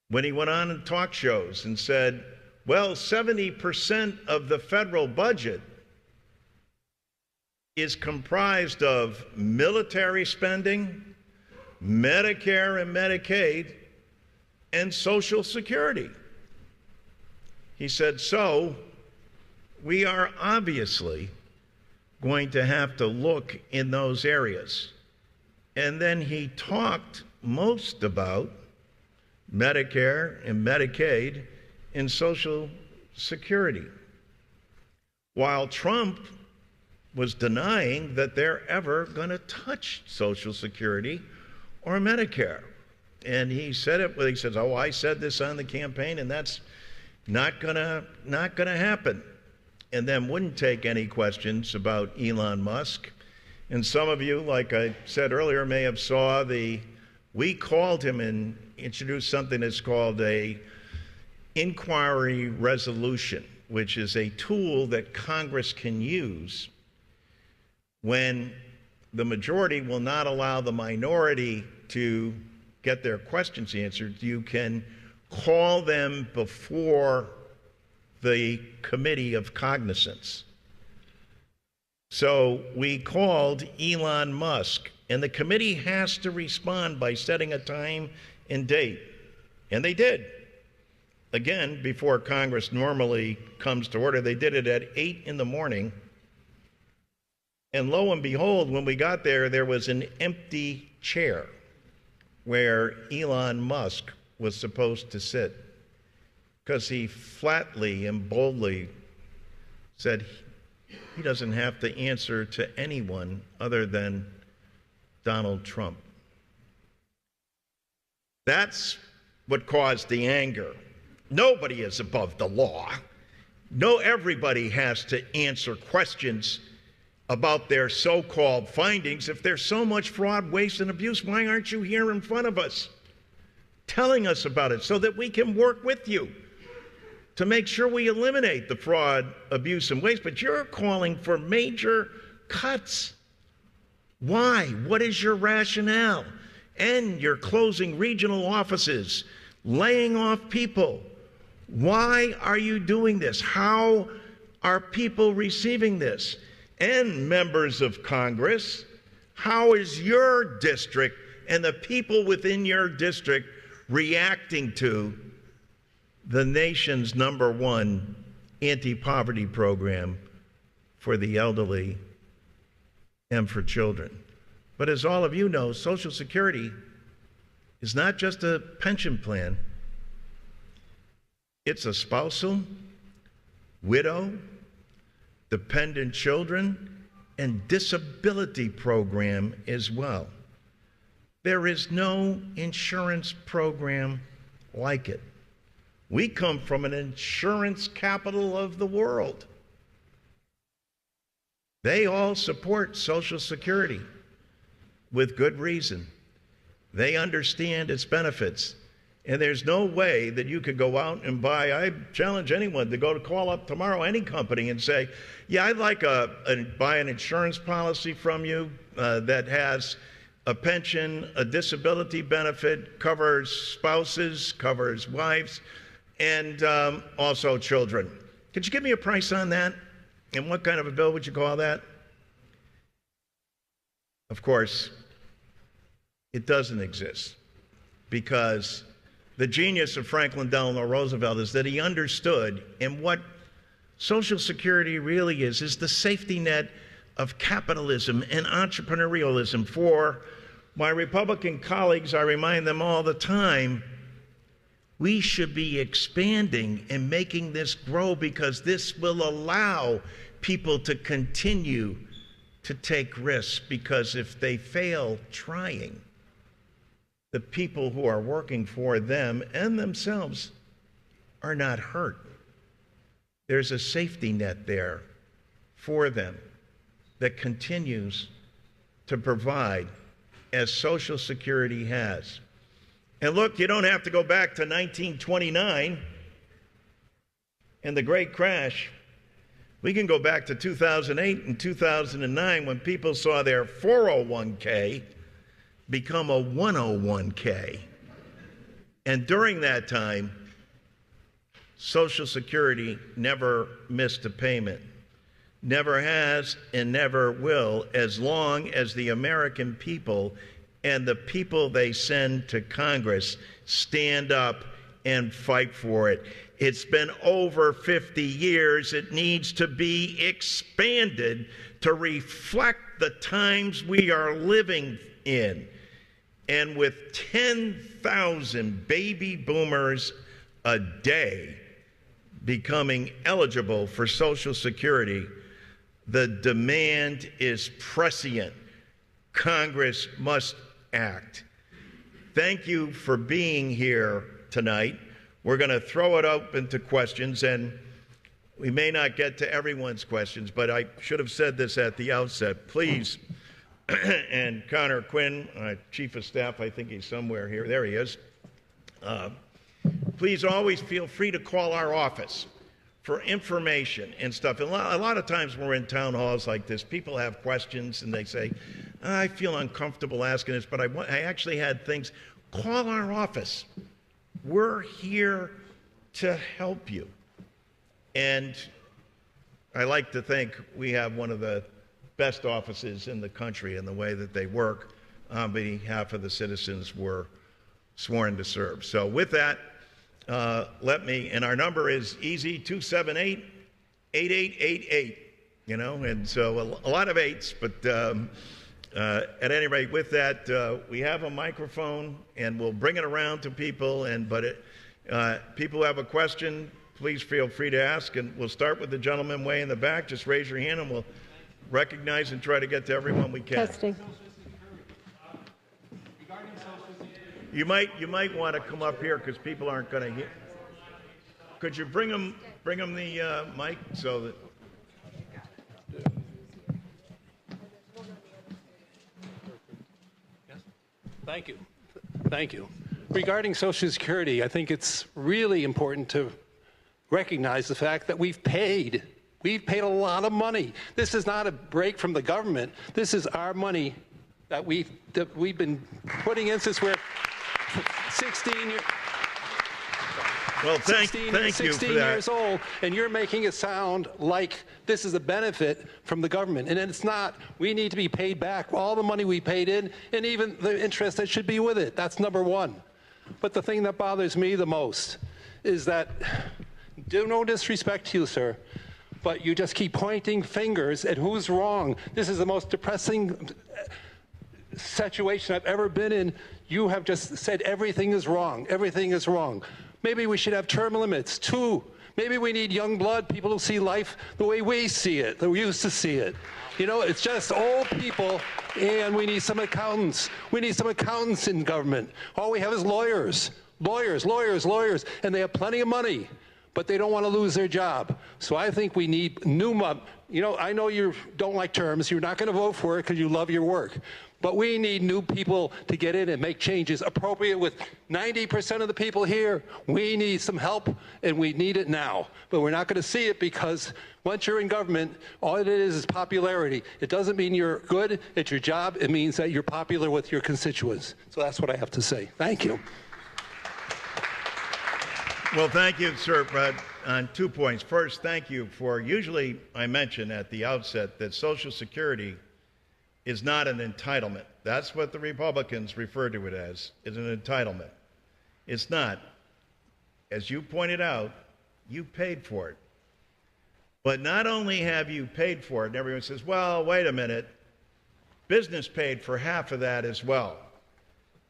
Speaker 3: When he went on in talk shows and said, well, 70% of the federal budget is comprised of military spending, Medicare and Medicaid, and Social Security. He said, so we are obviously going to have to look in those areas. And then he talked most about Medicare and Medicaid and Social Security, while Trump was denying that they're ever going to touch Social Security or Medicare. And he said it, he says, oh, I said this on the campaign, and that's not gonna happen. And then wouldn't take any questions about Elon Musk. And some of you, like I said earlier, may have saw we called him and introduced something that's called a inquiry resolution, which is a tool that Congress can use when the majority will not allow the minority to get their questions answered. You can call them before the committee of cognizance. So we called Elon Musk, and the committee has to respond by setting a time and date. And they did. Again, before Congress normally comes to order, they did it at 8 in the morning. And lo and behold, when we got there, there was an empty chair where Elon Musk was supposed to sit, because he flatly and boldly said he doesn't have to answer to anyone other than Donald Trump. That's what caused the anger. Nobody is above the law. No, everybody has to answer questions about their so-called findings. If there's so much fraud, waste, and abuse, why aren't you here in front of us telling us about it so that we can work with you to make sure we eliminate the fraud, abuse, and waste? But you're calling for major cuts. Why? What is your rationale? And you're closing regional offices, laying off people. Why are you doing this? How are people receiving this? And members of Congress, how is your district and the people within your district reacting to the nation's #1 anti-poverty program for the elderly and for children? But as all of you know, Social Security is not just a pension plan. It's a spousal, widow, dependent children, and disability program as well. There is no insurance program like it. We come from an insurance capital of the world. They all support Social Security with good reason. They understand its benefits. And there's no way that you could go out and buy, I challenge anyone to go to call up tomorrow any company and say, yeah, I'd like buy an insurance policy from you that has a pension, a disability benefit, covers spouses, covers wives, and also children. Could you give me a price on that? And what kind of a bill would you call that? Of course, it doesn't exist, because the genius of Franklin Delano Roosevelt is that he understood, and what Social Security really is the safety net of capitalism and entrepreneurialism. For my Republican colleagues, I remind them all the time, we should be expanding and making this grow, because this will allow people to continue to take risks, because if they fail trying, the people who are working for them and themselves are not hurt. There's a safety net there for them that continues to provide, as Social Security has. And look, you don't have to go back to 1929 and the Great Crash. We can go back to 2008 and 2009 when people saw their 401k become a 101k. And during that time, Social Security never missed a payment. Never has and never will, as long as the American people and the people they send to Congress stand up and fight for it. It's been over 50 years. It needs to be expanded to reflect the times we are living in. And with 10,000 baby boomers a day becoming eligible for Social Security, the demand is prescient. Congress must act. Thank you for being here tonight. We're going to throw it open to questions, and we may not get to everyone's questions, but I should have said this at the outset. Please, and Connor Quinn, Chief of Staff, I think he's somewhere here. There he is. Please always feel free to call our office for information and stuff. And a lot of times when we're in town halls like this, people have questions and they say, I feel uncomfortable asking this, but I actually had things. Call our office. We're here to help you. And I like to think we have one of the best offices in the country in the way that they work on behalf of the citizens we're sworn to serve. So with that, and our number is easy, 278-8888, and so a lot of eights, but at any rate, with that, we have a microphone and we'll bring it around to people, people who have a question, please feel free to ask, and we'll start with the gentleman way in the back. Just raise your hand and we'll recognize and try to get to everyone we can.
Speaker 6: Testing.
Speaker 3: You might want to come up here because people aren't going to hear. Could you bring them the mic so that?
Speaker 7: Thank you. Thank you. Regarding Social Security, I think it's really important to recognize the fact that we've paid a lot of money. This is not a break from the government. This is our money that we've been putting in since we're 16 years.
Speaker 3: Well, thank you for that.
Speaker 7: 16 years old, and you're making it sound like this is a benefit from the government, and it's not. We need to be paid back all the money we paid in, and even the interest that should be with it. That's number one. But the thing that bothers me the most is that, no disrespect to you, sir, but you just keep pointing fingers at who's wrong. This is the most depressing situation I've ever been in. You have just said everything is wrong. Everything is wrong. Maybe we should have term limits, too. Maybe we need young blood, people who see life the way we see it, that we used to see it. It's just old people, and we need some accountants. We need some accountants in government. All we have is lawyers, and they have plenty of money, but they don't want to lose their job. So I think we need I know you don't like terms. You're not going to vote for it because you love your work. But we need new people to get in and make changes appropriate with 90% of the people here. We need some help, and we need it now. But we're not going to see it because once you're in government, all it is popularity. It doesn't mean you're good at your job. It means that you're popular with your constituents. So that's what I have to say. Thank you.
Speaker 3: Well, thank you, sir. On 2 points. First, thank you for, usually I mention at the outset that Social Security is not an entitlement. That's what the Republicans refer to it as, is an entitlement. It's not. As you pointed out, you paid for it. But not only have you paid for it, and everyone says, well, wait a minute, business paid for half of that as well.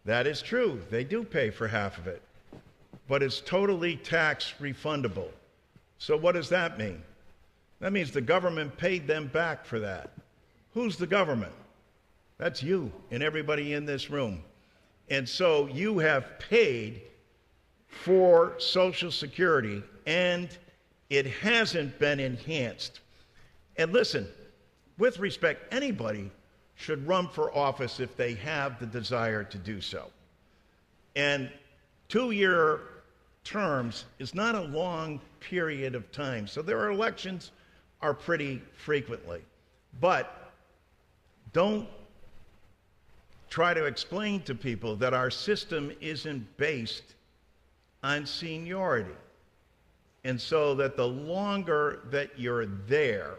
Speaker 3: That is true. They do pay for half of it. But it's totally tax refundable. So what does that mean? That means the government paid them back for that. Who's the government? That's you and everybody in this room. And so you have paid for Social Security, and it hasn't been enhanced. And listen, with respect, anybody should run for office if they have the desire to do so. And 2-year terms is not a long period of time. So their elections are pretty frequently. But don't try to explain to people that our system isn't based on seniority. And so that the longer that you're there,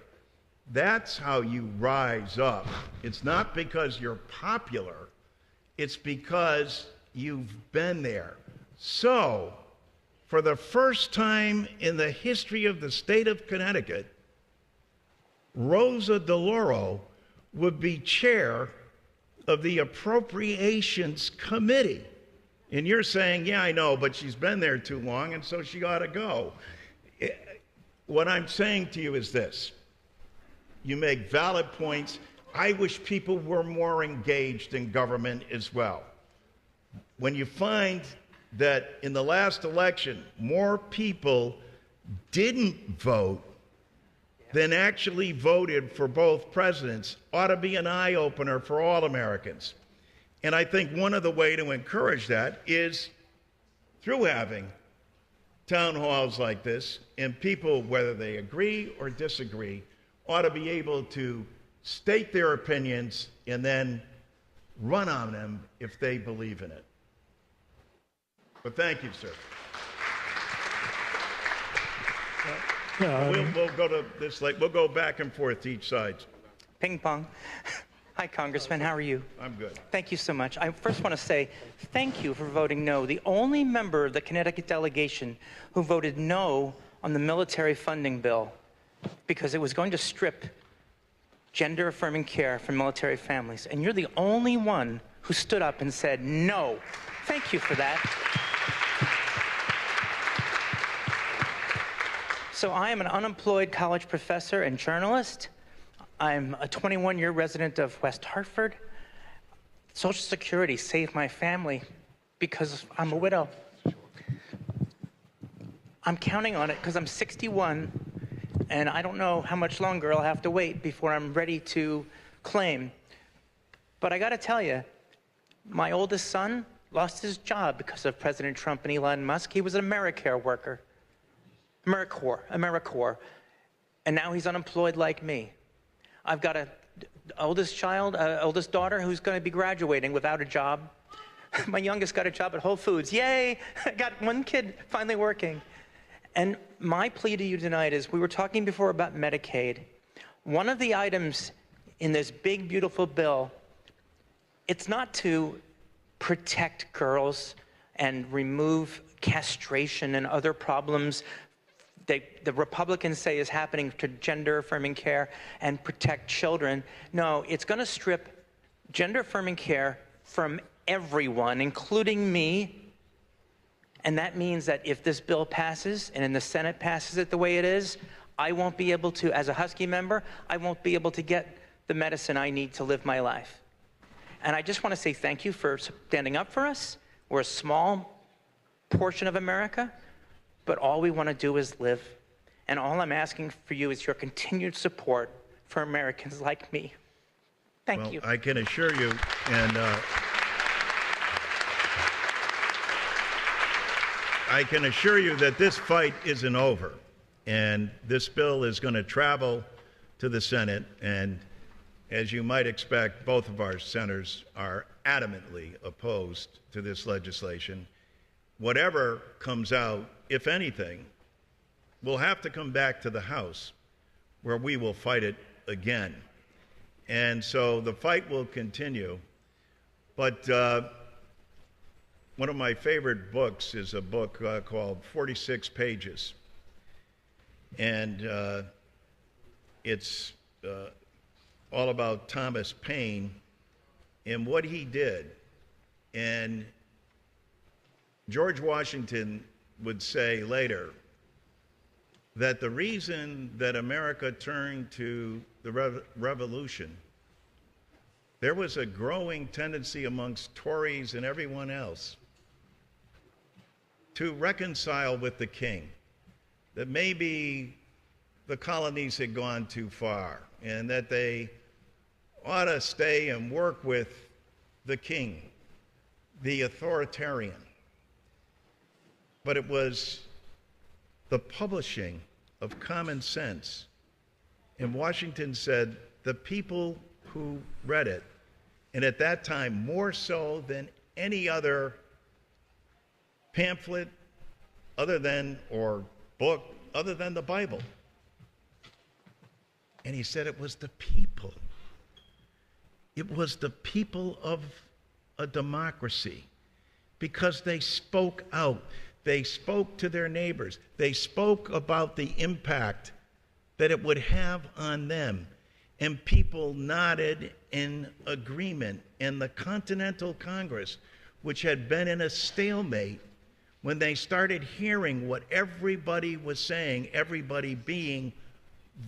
Speaker 3: that's how you rise up. It's not because you're popular, it's because you've been there. So, for the first time in the history of the state of Connecticut, Rosa DeLauro would be chair of the Appropriations Committee. And you're saying, yeah, I know, but she's been there too long, and so she ought to go. What I'm saying to you is this. You make valid points. I wish people were more engaged in government as well. When you find that in the last election, more people didn't vote than actually voted for both presidents, ought to be an eye-opener for all Americans. And I think one of the ways to encourage that is through having town halls like this, and people, whether they agree or disagree, ought to be able to state their opinions and then run on them if they believe in it. But thank you, sir. We'll go to this late. We'll go back and forth to each side.
Speaker 6: Ping pong. Hi, Congressman. How are you?
Speaker 3: I'm good.
Speaker 6: Thank you so much. I first want to say thank you for voting no. The only member of the Connecticut delegation who voted no on the military funding bill because it was going to strip gender-affirming care from military families. And you're the only one who stood up and said no. Thank you for that. So I am an unemployed college professor and journalist. I'm a 21-year resident of West Hartford. Social Security saved my family because I'm a widow. I'm counting on it because I'm 61, and I don't know how much longer I'll have to wait before I'm ready to claim. But I got to tell you, my oldest son lost his job because of President Trump and Elon Musk. He was an AmeriCare worker. AmeriCorps, and now he's unemployed like me. I've got an oldest daughter who's going to be graduating without a job. My youngest got a job at Whole Foods. Yay! I got one kid finally working. And my plea to you tonight is, we were talking before about Medicaid. One of the items in this big, beautiful bill, it's not to protect girls and remove castration and other problems the Republicans say is happening to gender-affirming care and protect children. No, it's going to strip gender-affirming care from everyone, including me. And that means that if this bill passes, and in the Senate passes it the way it is, I won't be able to, as a Husky member, I won't be able to get the medicine I need to live my life. And I just want to say thank you for standing up for us. We're a small portion of America, but all we want to do is live. And all I'm asking for you is your continued support for Americans like me. Thank you.
Speaker 3: I can assure you, and I can assure you that this fight isn't over. And this bill is going to travel to the Senate. And as you might expect, both of our senators are adamantly opposed to this legislation. Whatever comes out, if anything, will have to come back to the House, where we will fight it again. And so the fight will continue. But one of my favorite books is a book called 46 Pages. And it's all about Thomas Paine and what he did. And George Washington would say later that the reason that America turned to the revolution, there was a growing tendency amongst Tories and everyone else to reconcile with the king, that maybe the colonies had gone too far and that they ought to stay and work with the king, the authoritarian. But it was the publishing of common sense. And Washington said the people who read it, and at that time more so than any other pamphlet other than, or book other than the Bible. And he said it was the people. It was the people of a democracy, because they spoke out. They spoke to their neighbors. They spoke about the impact that it would have on them. And people nodded in agreement. And the Continental Congress, which had been in a stalemate, when they started hearing what everybody was saying, everybody being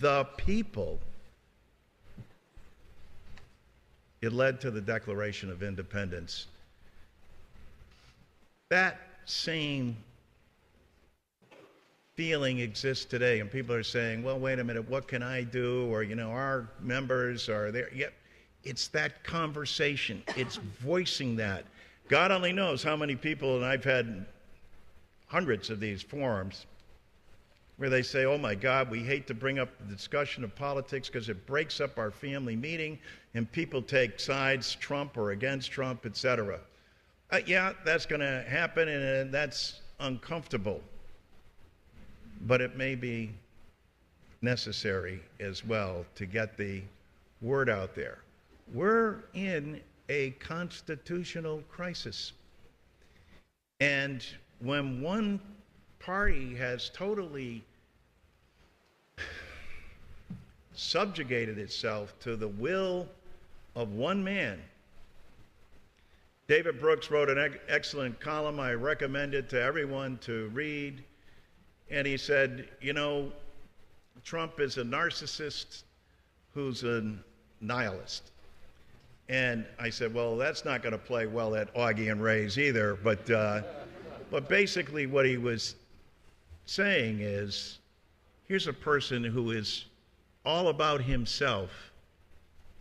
Speaker 3: the people, it led to the Declaration of Independence. That same feeling exists today, and people are saying, well, wait a minute, what can I do? Or, our members are there. Yeah, it's that conversation. It's voicing that. God only knows how many people, and I've had hundreds of these forums, where they say, oh my God, we hate to bring up the discussion of politics because it breaks up our family meeting and people take sides, Trump or against Trump, etc. Yeah, that's going to happen, and that's uncomfortable. But it may be necessary as well to get the word out there. We're in a constitutional crisis. And when one party has totally subjugated itself to the will of one man. David Brooks wrote an excellent column. I recommend it to everyone to read. And he said, Trump is a narcissist who's a nihilist. And I said, well, that's not going to play well at Augie and Ray's either. But basically what he was saying is, here's a person who is all about himself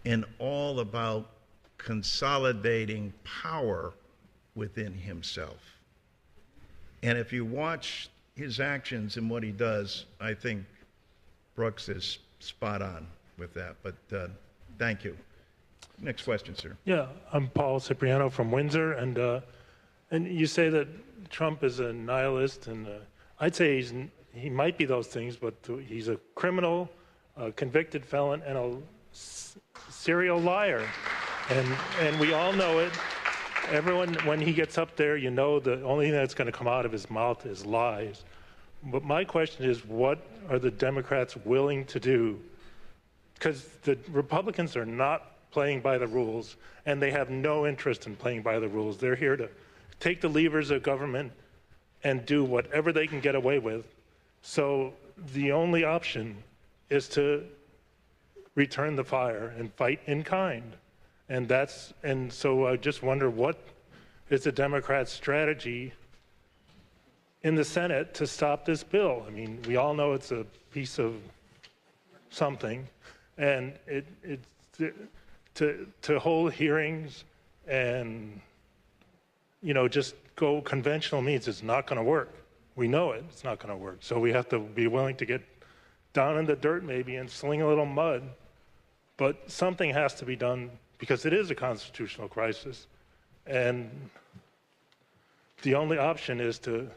Speaker 3: and all about consolidating power within himself. And if you watch his actions and what he does, I think Brooks is spot on with that. But thank you. Next question, sir.
Speaker 8: Yeah, I'm Paul Cipriano from Windsor, and you say that Trump is a nihilist, and I'd say he might be those things, but he's a criminal, a convicted felon, and a serial liar, and we all know it. Everyone, when he gets up there, the only thing that's going to come out of his mouth is lies. But my question is, what are the Democrats willing to do? Because the Republicans are not playing by the rules, and they have no interest in playing by the rules. They're here to take the levers of government and do whatever they can get away with. So the only option is to return the fire and fight in kind. And so I just wonder, what is the Democrats' strategy in the Senate to stop this bill? I mean, we all know it's a piece of something, and to hold hearings and just go conventional means it's not going to work. We know it. It's not going to work. So we have to be willing to get down in the dirt maybe and sling a little mud. But something has to be done because it is a constitutional crisis. And the only option is to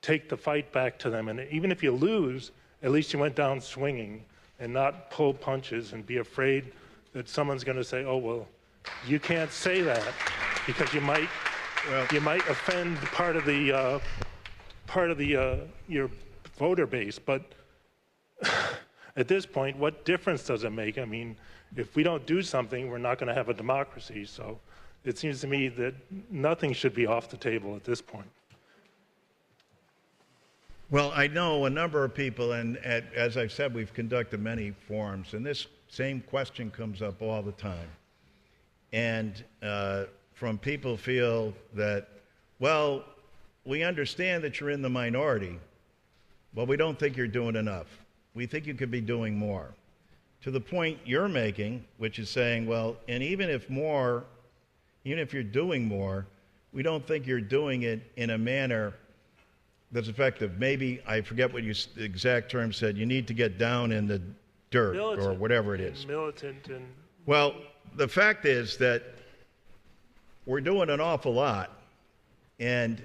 Speaker 8: take the fight back to them. And even if you lose, at least you went down swinging and not pull punches and be afraid that someone's going to say, oh, well, you can't say that because you might offend part of your voter base. But at this point, what difference does it make? I mean, if we don't do something, we're not going to have a democracy. So it seems to me that nothing should be off the table at this point.
Speaker 3: Well, I know a number of people, and as I've said, we've conducted many forums, and this same question comes up all the time. And from people feel that, well, we understand that you're in the minority, but we don't think you're doing enough. We think you could be doing more. To the point you're making, which is saying, well, and even if you're doing more, we don't think you're doing it in a manner that's effective. Maybe, I forget what the exact term said, you need to get down in the dirt, militant, or whatever it is.
Speaker 8: Militant and...
Speaker 3: Well, the fact is that we're doing an awful lot, and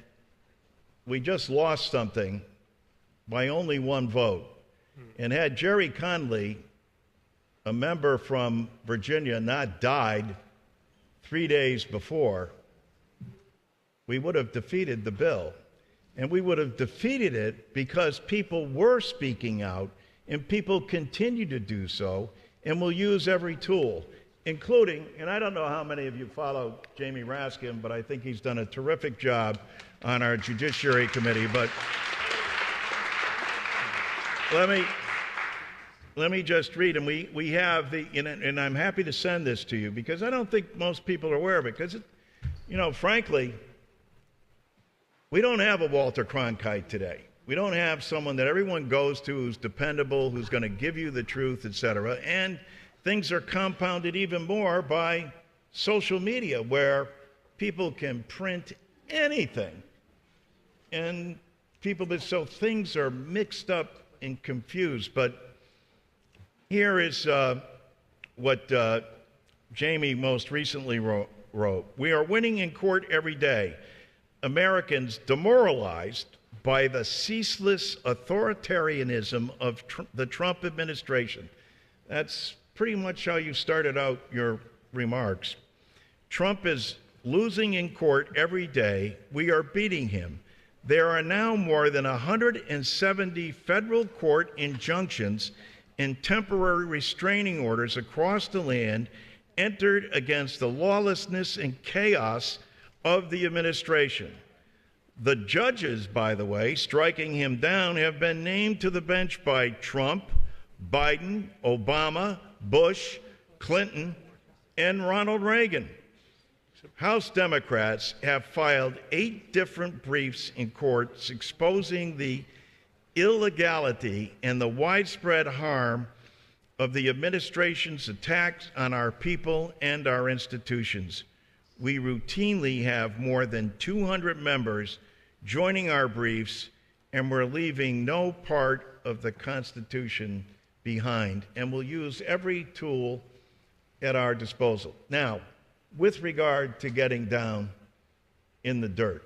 Speaker 3: we just lost something by only one vote. And had Jerry Conley, a member from Virginia, not died 3 days before, we would have defeated the bill. And we would have defeated it because people were speaking out, and people continue to do so, and will use every tool, including, and I don't know how many of you follow Jamie Raskin, but I think he's done a terrific job on our Judiciary Committee. But let me just read, and we have and I'm happy to send this to you because I don't think most people are aware of it, because, frankly, we don't have a Walter Cronkite today. We don't have someone that everyone goes to who's dependable, who's going to give you the truth, etc. And things are compounded even more by social media, where people can print anything. And so things are mixed up and confused. But here is what Jamie most recently wrote. We are winning in court every day. Americans demoralized by the ceaseless authoritarianism of the Trump administration. That's pretty much how you started out your remarks. Trump is losing in court every day. We are beating him. There are now more than 170 federal court injunctions and temporary restraining orders across the land entered against the lawlessness and chaos of the administration. The judges, by the way, striking him down, have been named to the bench by Trump, Biden, Obama, Bush, Clinton, and Ronald Reagan. House Democrats have filed 8 different briefs in courts exposing the illegality and the widespread harm of the administration's attacks on our people and our institutions. We routinely have more than 200 members joining our briefs, and we're leaving no part of the Constitution behind, and we'll use every tool at our disposal. Now, with regard to getting down in the dirt,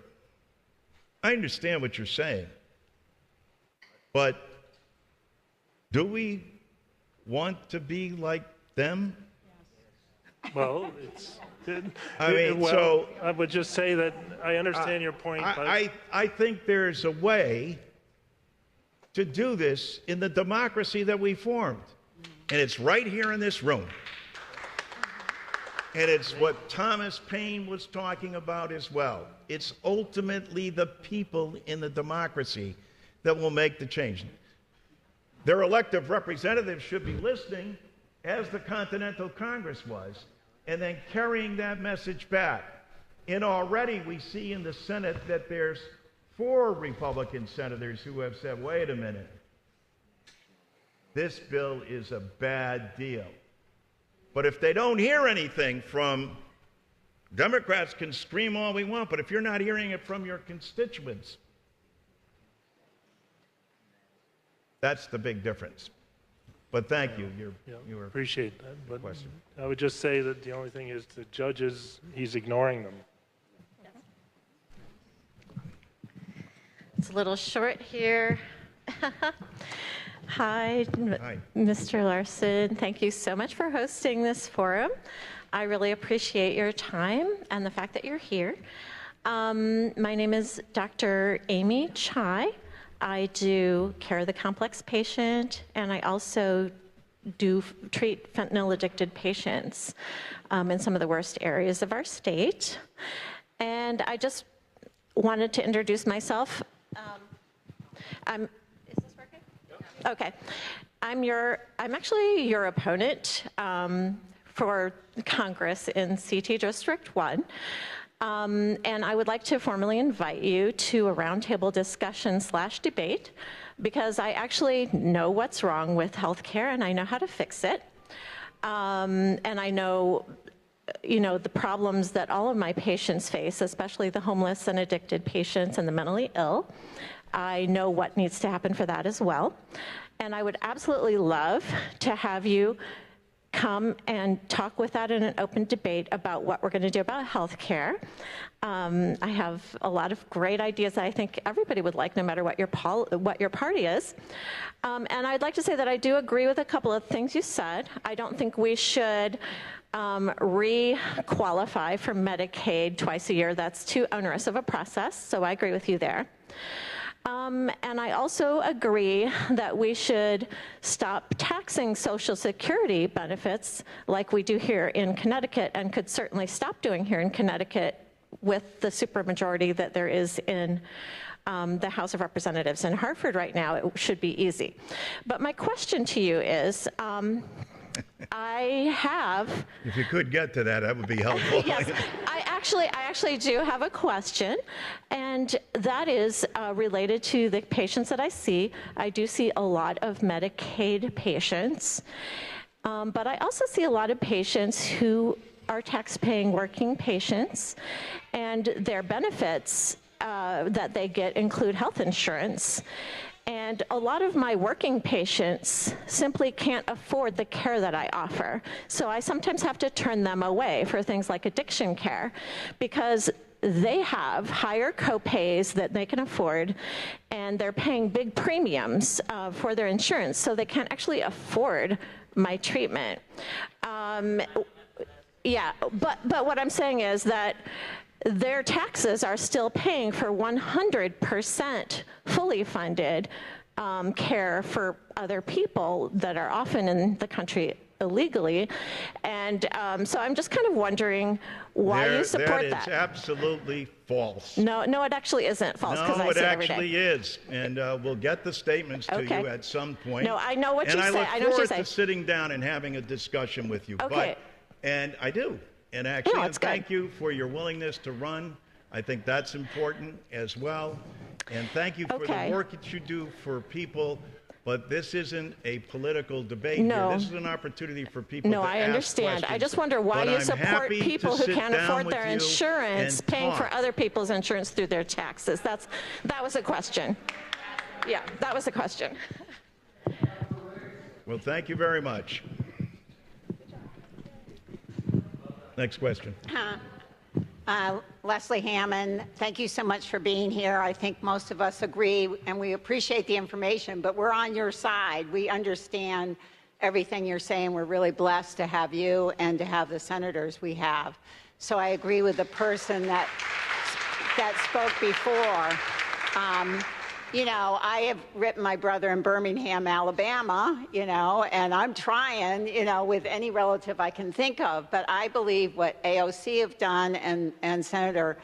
Speaker 3: I understand what you're saying, but do we want to be like them?
Speaker 8: Well, it's...
Speaker 3: so
Speaker 8: I would just say that I understand your point.
Speaker 3: I think there's a way to do this in the democracy that we formed. And it's right here in this room. And it's what Thomas Paine was talking about as well. It's ultimately the people in the democracy that will make the change. Their elected representatives should be listening, as the Continental Congress was, and then carrying that message back. And already we see in the Senate that there's 4 Republican senators who have said, wait a minute, this bill is a bad deal. But if they don't hear anything from Democrats, can scream all we want, but if you're not hearing it from your constituents, that's the big difference. But thank you. You were
Speaker 8: appreciate that. But
Speaker 3: question.
Speaker 8: I would just say that the only thing is the judges, he's ignoring them.
Speaker 9: It's a little short here. Hi, Mr. Larson. Thank you so much for hosting this forum. I really appreciate your time and the fact that you're here. My name is Dr. Amy Chai. I do care of the complex patient, and I also do treat fentanyl-addicted patients in some of the worst areas of our state. And I just wanted to introduce myself. Is this working? Okay. I'm actually your opponent for Congress in CT District 1. And I would like to formally invite you to a roundtable discussion / debate, because I actually know what's wrong with healthcare and I know how to fix it. And I know, the problems that all of my patients face, especially the homeless and addicted patients and the mentally ill. I know what needs to happen for that as well. And I would absolutely love to have you come and talk with that in an open debate about what we're going to do about healthcare. I have a lot of great ideas that I think everybody would like, no matter what your party is. And I'd like to say that I do agree with a couple of things you said. I don't think we should re-qualify for Medicaid twice a year. That's too onerous of a process, so I agree with you there. And I also agree that we should stop taxing Social Security benefits like we do here in Connecticut, and could certainly stop doing here in Connecticut with the supermajority that there is in the House of Representatives in Hartford right now. It should be easy. But my question to you is,
Speaker 3: If you could get to that, that would be helpful.
Speaker 9: Yes, I actually do have a question, and that is related to the patients that I see. I do see a lot of Medicaid patients, but I also see a lot of patients who are tax-paying working patients, and their benefits that they get include health insurance. And a lot of my working patients simply can't afford the care that I offer. So I sometimes have to turn them away for things like addiction care, because they have higher co-pays that they can afford, and they're paying big premiums for their insurance, so they can't actually afford my treatment. Yeah, but what I'm saying is that their taxes are still paying for 100% fully funded care for other people that are often in the country illegally. And so I'm just kind of wondering why you support that.
Speaker 3: That is absolutely false.
Speaker 9: No, it actually isn't false, because I see it every day.
Speaker 3: No, it actually is. And we'll get the statements to you at some point.
Speaker 9: No, I know what you say.
Speaker 3: And I look forward to sitting down and having a discussion with you.
Speaker 9: Okay.
Speaker 3: And I do. And actually, thank you for your willingness to run. I think that's important as well. And thank you for the work that you do for people. But this isn't a political debate here. This is an opportunity for people to ask questions.
Speaker 9: No, I understand. I just wonder why you support people who can't afford their insurance paying for other people's insurance through their taxes. That was a question. Yeah, that was a question.
Speaker 3: Well, thank you very much. Next question.
Speaker 10: Leslie Hammond, thank you so much for being here. I think most of us agree, and we appreciate the information, but we're on your side. We understand everything you're saying. We're really blessed to have you and to have the senators we have. So I agree with the person that spoke before. I have written my brother in Birmingham, Alabama, and I'm trying, with any relative I can think of. But I believe what AOC have done and Senator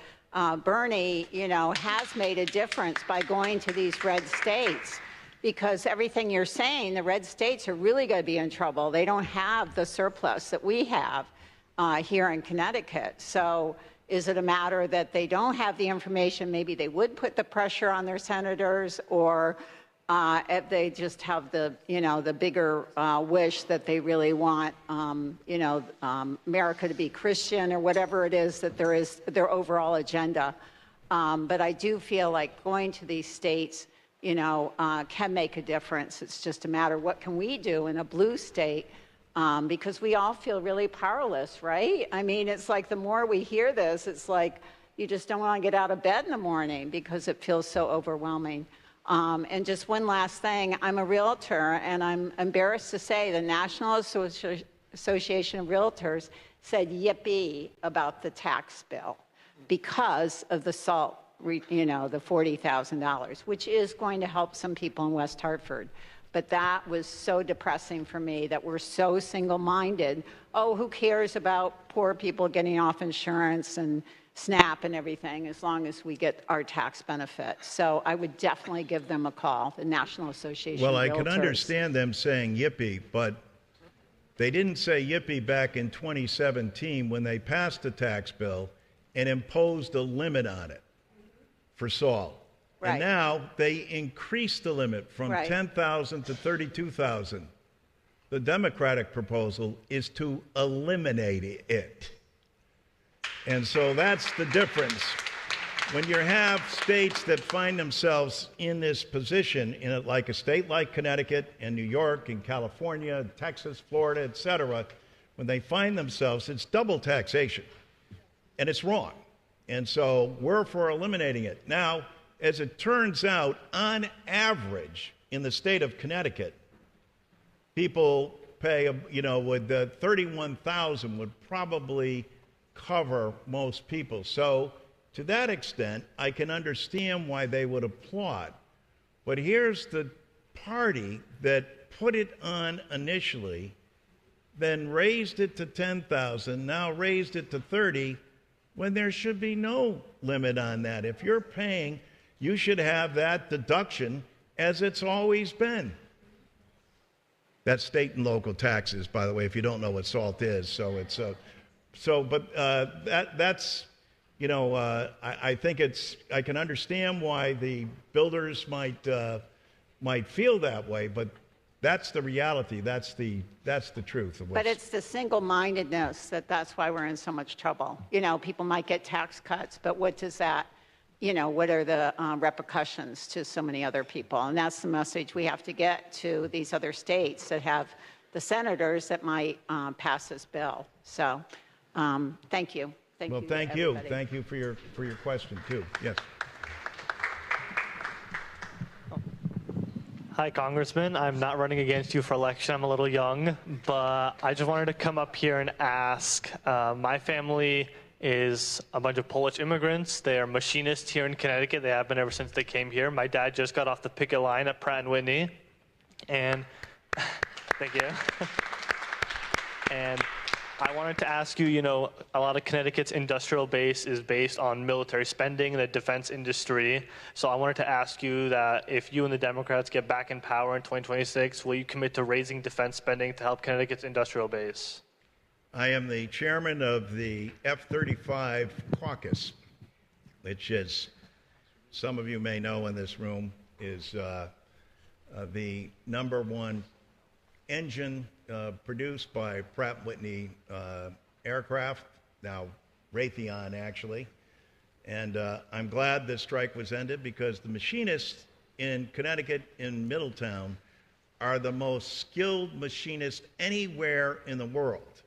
Speaker 10: Bernie, has made a difference by going to these red states. Because everything you're saying, the red states are really going to be in trouble. They don't have the surplus that we have here in Connecticut. So is it a matter that they don't have the information? Maybe they would put the pressure on their senators, or if they just have the bigger wish that they really want, America to be Christian, or whatever it is that there is their overall agenda. But I do feel like going to these states, can make a difference. It's just a matter of what can we do in a blue state. Because we all feel really powerless, right? I mean, it's like the more we hear this, it's like you just don't want to get out of bed in the morning because it feels so overwhelming. And just one last thing, I'm a realtor, and I'm embarrassed to say the National Association of Realtors said yippee about the tax bill because of the SALT you know, the $40,000, which is going to help some people in West Hartford. But that was so depressing for me that we're so single-minded. Oh, who cares about poor people getting off insurance and SNAP and everything as long as we get our tax benefit. So I would definitely give them a call, the National Association of
Speaker 3: Well, I
Speaker 10: Realtors.
Speaker 3: can understand them saying yippee, but they didn't say yippee back in 2017 when they passed the tax bill and imposed a limit on it for SAL.
Speaker 10: Right.
Speaker 3: And now they increased the limit from
Speaker 10: Right.
Speaker 3: 10,000 to 32,000. The Democratic proposal is to eliminate it. And so that's the difference. When you have states that find themselves in this position, in it, like a state like Connecticut and New York and California, Texas, Florida, et cetera, when they find themselves, it's double taxation. And it's wrong. And so we're for eliminating it. Now, as it turns out, on average, in the state of Connecticut, people pay, you know, with the 31,000 would probably cover most people. So to that extent, I can understand why they would applaud. But here's the party that put it on initially, then raised it to 10,000, now raised it to 30, when there should be no limit on that. If you're paying, you should have that deduction as it's always been. That's state and local taxes, by the way, if you don't know what SALT is. So it's that's, you know, I think it's, I can understand why the builders might feel that way, but that's the reality. That's the truth of what's.
Speaker 10: But it's the single-mindedness that's why we're in so much trouble. You know, people might get tax cuts, but what does that, you know, what are the repercussions to so many other people? And that's the message we have to get to these other states that have the senators that might pass this bill. So thank you.
Speaker 3: Well, thank you. Thank you for your question, too. Yes.
Speaker 11: Hi, Congressman. I'm not running against you for election. I'm a little young, but I just wanted to come up here and ask. My family is a bunch of Polish immigrants. They are machinists here in Connecticut. They have been ever since they came here. My dad just got off the picket line at Pratt & Whitney. And thank you. And I wanted to ask you, you know, a lot of Connecticut's industrial base is based on military spending and the defense industry. So I wanted to ask you that if you and the Democrats get back in power in 2026, will you commit to raising defense spending to help Connecticut's industrial base?
Speaker 3: I am the chairman of the F-35 caucus, which is, some of you may know in this room, is the #1 engine produced by Pratt & Whitney aircraft, now Raytheon actually. And I'm glad this strike was ended because the machinists in Connecticut, in Middletown, are the most skilled machinists anywhere in the world.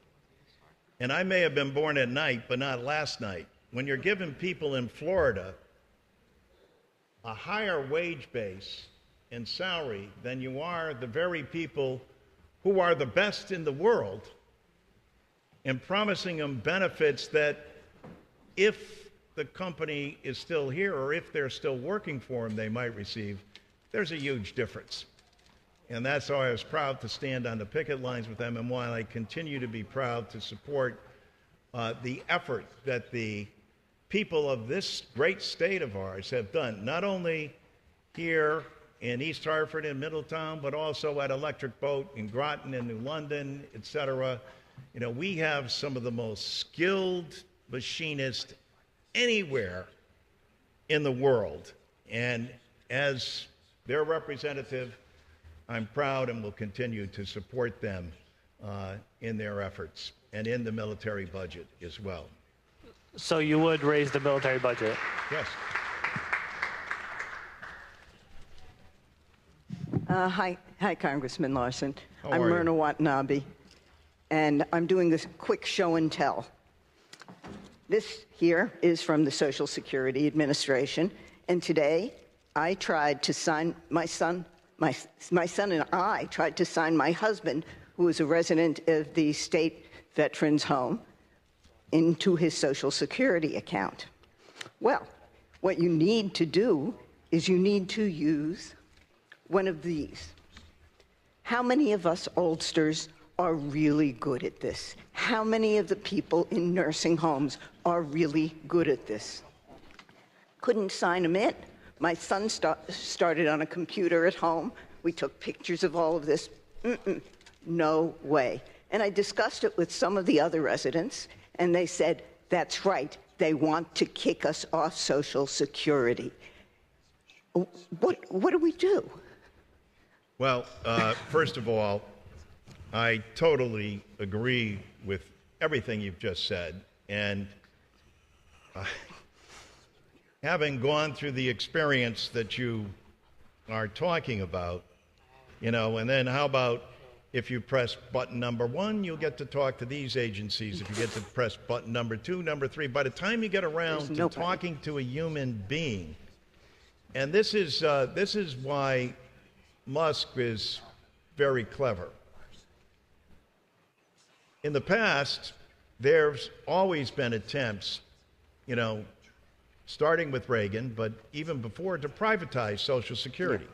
Speaker 3: And I may have been born at night, but not last night. When you're giving people in Florida a higher wage base and salary than you are the very people who are the best in the world, and promising them benefits that if the company is still here or if they're still working for them, they might receive, there's a huge difference. And that's why I was proud to stand on the picket lines with them, and why I continue to be proud to support the effort that the people of this great state of ours have done, not only here in East Hartford and Middletown, but also at Electric Boat in Groton and New London, et cetera. You know, we have some of the most skilled machinists anywhere in the world. And as their representative, I'm proud and will continue to support them in their efforts and in the military budget as well.
Speaker 11: So you would raise the military budget?
Speaker 3: Yes.
Speaker 12: Hi, Congressman Larson.
Speaker 3: How
Speaker 12: I'm
Speaker 3: are you?
Speaker 12: Myrna Watanabe, and I'm doing this quick show and tell. This here is from the Social Security Administration, and today I tried to sign my son and I tried to sign my husband, who is a resident of the state veterans home, into his Social Security account. Well, What you need to do is you need to use one of these. How many of us oldsters are really good at this? How many of the people in nursing homes are really good at this? Couldn't sign them in. My son started on a computer at home. We took pictures of all of this. No way. And I discussed it with some of the other residents, and they said, that's right, they want to kick us off Social Security. What do we do?
Speaker 3: Well, first of all, I totally agree with everything you've just said. And having gone through the experience that you are talking about, you know, and then how about if you press button number 1, you'll get to talk to these agencies. If you get to press button number 2, number 3, by the time you get around to talking to a human being, and this is why Musk is very clever. In the past, there's always been attempts, you know, starting with Reagan, but even before, to privatize Social Security.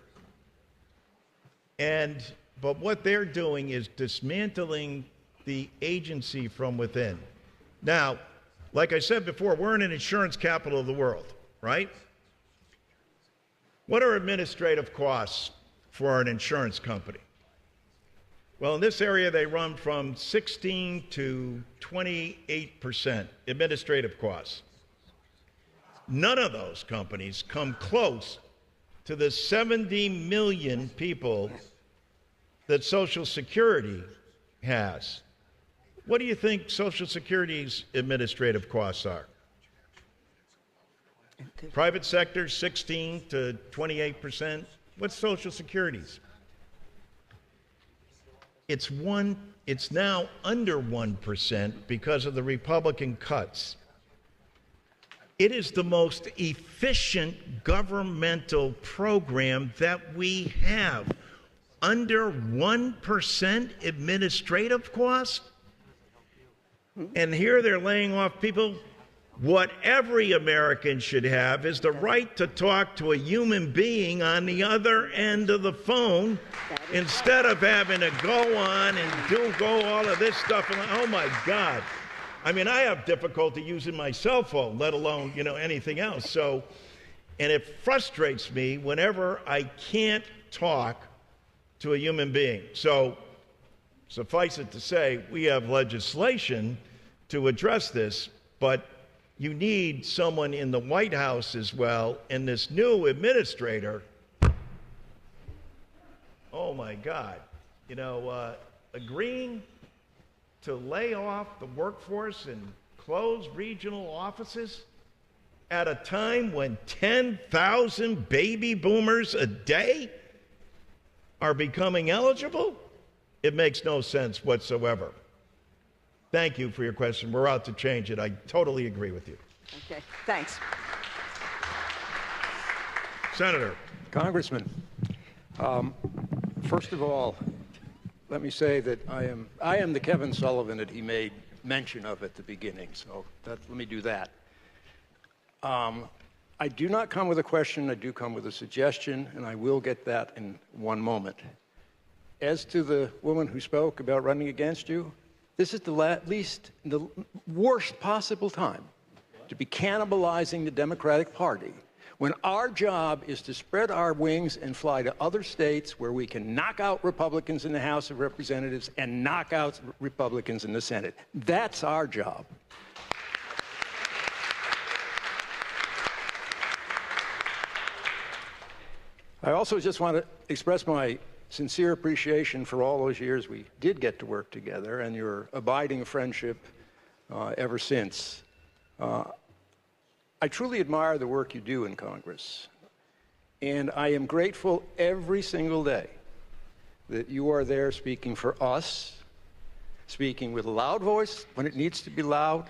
Speaker 3: But what they're doing is dismantling the agency from within. Now, like I said before, we're in an insurance capital of the world, right? What are administrative costs for an insurance company? Well, in this area, they run from 16 to 28% administrative costs. None of those companies come close to the 70 million people that Social Security has. What do you think Social Security's administrative costs are? Private sector, 16 to 28%. What's Social Security's? It's now under 1% because of the Republican cuts. It is the most efficient governmental program that we have. Under 1% administrative cost? And here they're laying off people. What every American should have is the right to talk to a human being on the other end of the phone instead of having to go on and go all of this stuff. And, oh, my God. I mean, I have difficulty using my cell phone, let alone, you know, anything else. So, and it frustrates me whenever I can't talk to a human being. So, suffice it to say, we have legislation to address this, but you need someone in the White House as well, and this new administrator, oh my God, you know, agreeing to lay off the workforce and close regional offices at a time when 10,000 baby boomers a day are becoming eligible? It makes no sense whatsoever. Thank you for your question. We're out to change it. I totally agree with you.
Speaker 12: Okay, thanks.
Speaker 3: Senator.
Speaker 13: Congressman, first of all, let me say that I am the Kevin Sullivan that he made mention of at the beginning, so let me do that. I do not come with a question, I do come with a suggestion, and I will get that in one moment. As to the woman who spoke about running against you, this is the worst possible time to be cannibalizing the Democratic Party when our job is to spread our wings and fly to other states where we can knock out Republicans in the House of Representatives and knock out Republicans in the Senate. That's our job. I also just want to express my sincere appreciation for all those years we did get to work together and your abiding friendship ever since. I truly admire the work you do in Congress, and I am grateful every single day that you are there speaking for us, speaking with a loud voice when it needs to be loud,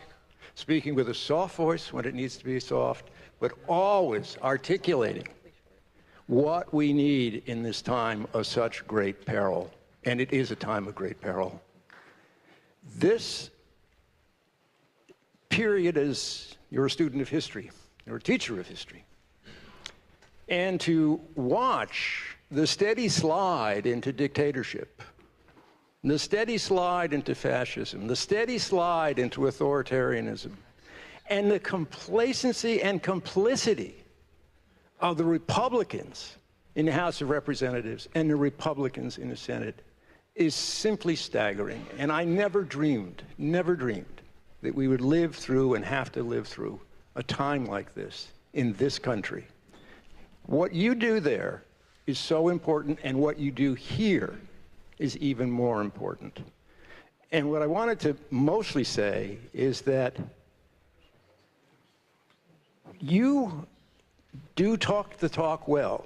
Speaker 13: speaking with a soft voice when it needs to be soft, but always articulating what we need in this time of such great peril. And it is a time of great peril. This period, as you're a student of history, or a teacher of history. And to watch the steady slide into dictatorship, the steady slide into fascism, the steady slide into authoritarianism, and the complacency and complicity of the Republicans in the House of Representatives and the Republicans in the Senate is simply staggering. And I never dreamed that we would live through and have to live through a time like this in this country. What you do there is so important, and what you do here is even more important. And what I wanted to mostly say is that you do talk the talk well,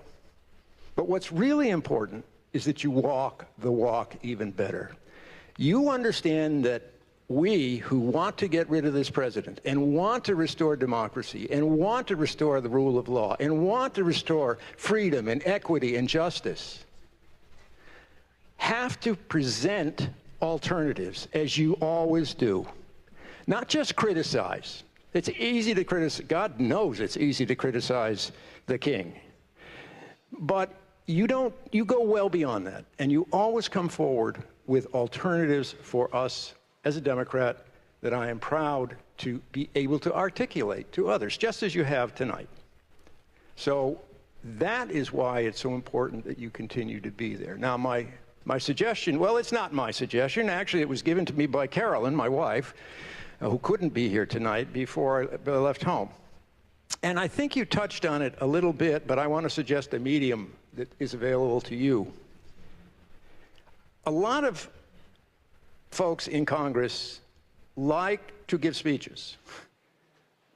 Speaker 13: but what's really important is that you walk the walk even better. You understand that we who want to get rid of this president and want to restore democracy and want to restore the rule of law and want to restore freedom and equity and justice have to present alternatives, as you always do. Not just criticize. It's easy to criticize. God knows it's easy to criticize the king. But you go well beyond that, and you always come forward with alternatives for us as a Democrat that I am proud to be able to articulate to others, just as you have tonight. So that is why it's so important that you continue to be there. Now, my suggestion, well, it's not my suggestion. Actually, it was given to me by Carolyn, my wife, who couldn't be here tonight before I left home. And I think you touched on it a little bit, but I want to suggest a medium that is available to you. A lot of folks in Congress like to give speeches,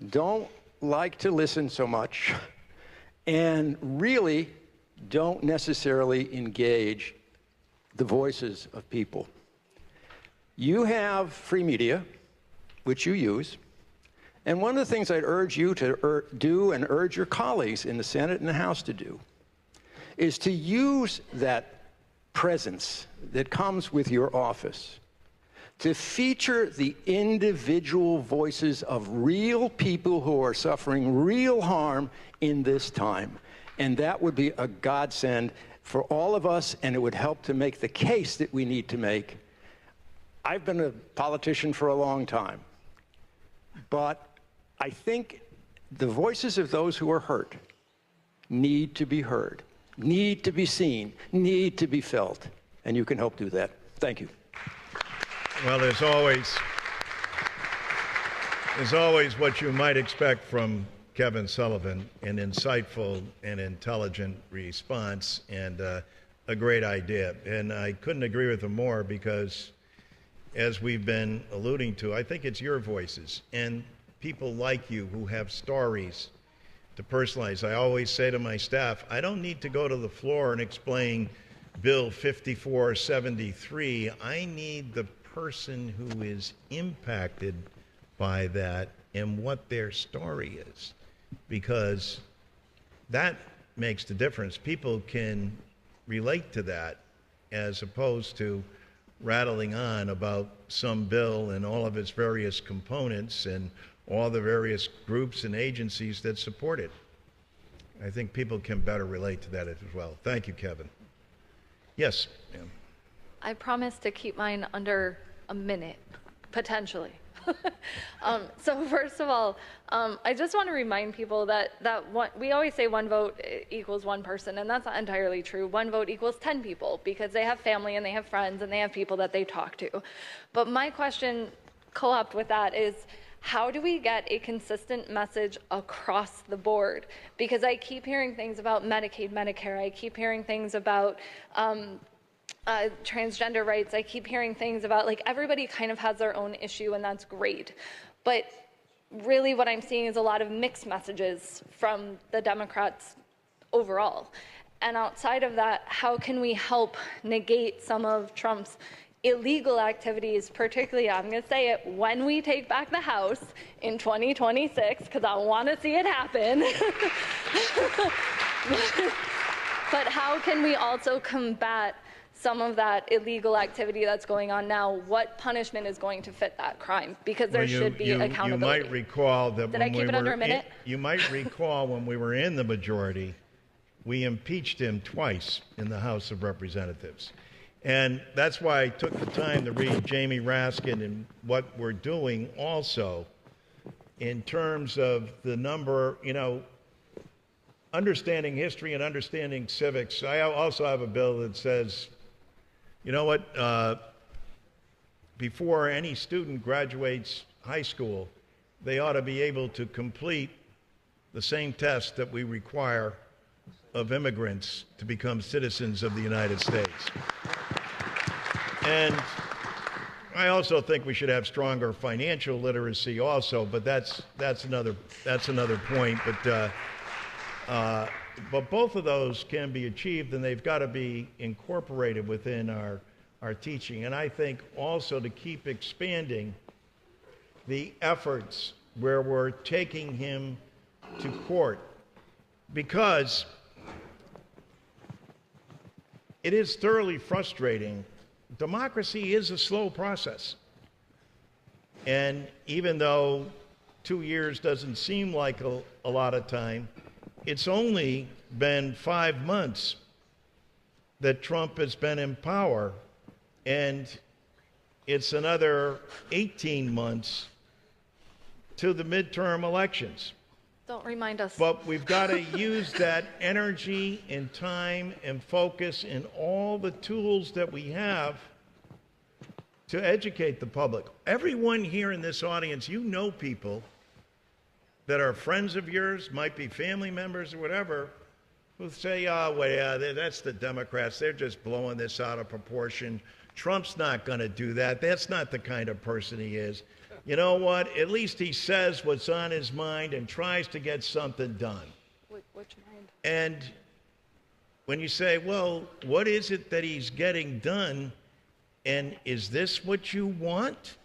Speaker 13: don't like to listen so much, and really don't necessarily engage the voices of people. You have free media, which you use, and one of the things I'd urge you to do and urge your colleagues in the Senate and the House to do is to use that presence that comes with your office to feature the individual voices of real people who are suffering real harm in this time. And that would be a godsend for all of us, and it would help to make the case that we need to make. I've been a politician for a long time, but I think the voices of those who are hurt need to be heard, need to be seen, need to be felt, and you can help do that. Thank you.
Speaker 3: Well, there's always what you might expect from Kevin Sullivan, an insightful and intelligent response and a great idea. And I couldn't agree with him more because, as we've been alluding to, I think it's your voices and people like you who have stories to personalize. I always say to my staff, I don't need to go to the floor and explain Bill 5473. I need the person who is impacted by that and what their story is, because that makes the difference. People can relate to that as opposed to rattling on about some bill and all of its various components and all the various groups and agencies that support it. I think people can better relate to that as well. Thank you, Kevin. Yes, ma'am.
Speaker 14: I promise to keep mine under a minute, potentially. So first of all, I just want to remind people that we always say one vote equals one person, and that's not entirely true. One vote equals 10 people because they have family and they have friends and they have people that they talk to. But my question co-opt with that is, how do we get a consistent message across the board? Because I keep hearing things about Medicaid, Medicare. I keep hearing things about transgender rights. I keep hearing things about, like, everybody kind of has their own issue, and that's great. But really what I'm seeing is a lot of mixed messages from the Democrats overall. And outside of that, how can we help negate some of Trump's illegal activities, particularly, I'm going to say it, when we take back the House in 2026, because I want to see it happen. But how can we also combat some of that illegal activity that's going on now, what punishment is going to fit that crime? Because there should be accountability.
Speaker 3: You might recall that
Speaker 14: Did I keep it under a minute?
Speaker 3: You might recall when we were in the majority, we impeached him twice in the House of Representatives. And that's why I took the time to read Jamie Raskin and what we're doing also in terms of the number, understanding history and understanding civics. I also have a bill that says, you know what, before any student graduates high school, they ought to be able to complete the same test that we require of immigrants to become citizens of the United States. And I also think we should have stronger financial literacy also, but that's another point. But both of those can be achieved, and they've got to be incorporated within our teaching. And I think also to keep expanding the efforts where we're taking him to court, because it is thoroughly frustrating. Democracy is a slow process. And even though 2 years doesn't seem like a lot of time, it's only been 5 months that Trump has been in power, and it's another 18 months to the midterm elections.
Speaker 14: Don't remind us.
Speaker 3: But we've got to use that energy and time and focus and all the tools that we have to educate the public. Everyone here in this audience, you know people that are friends of yours, might be family members or whatever, who say, oh, well, yeah, that's the Democrats. They're just blowing this out of proportion. Trump's not going to do that. That's not the kind of person he is. You know what? At least he says what's on his mind and tries to get something done.
Speaker 14: Which mind?
Speaker 3: And when you say, well, what is it that he's getting done? And is this what you want?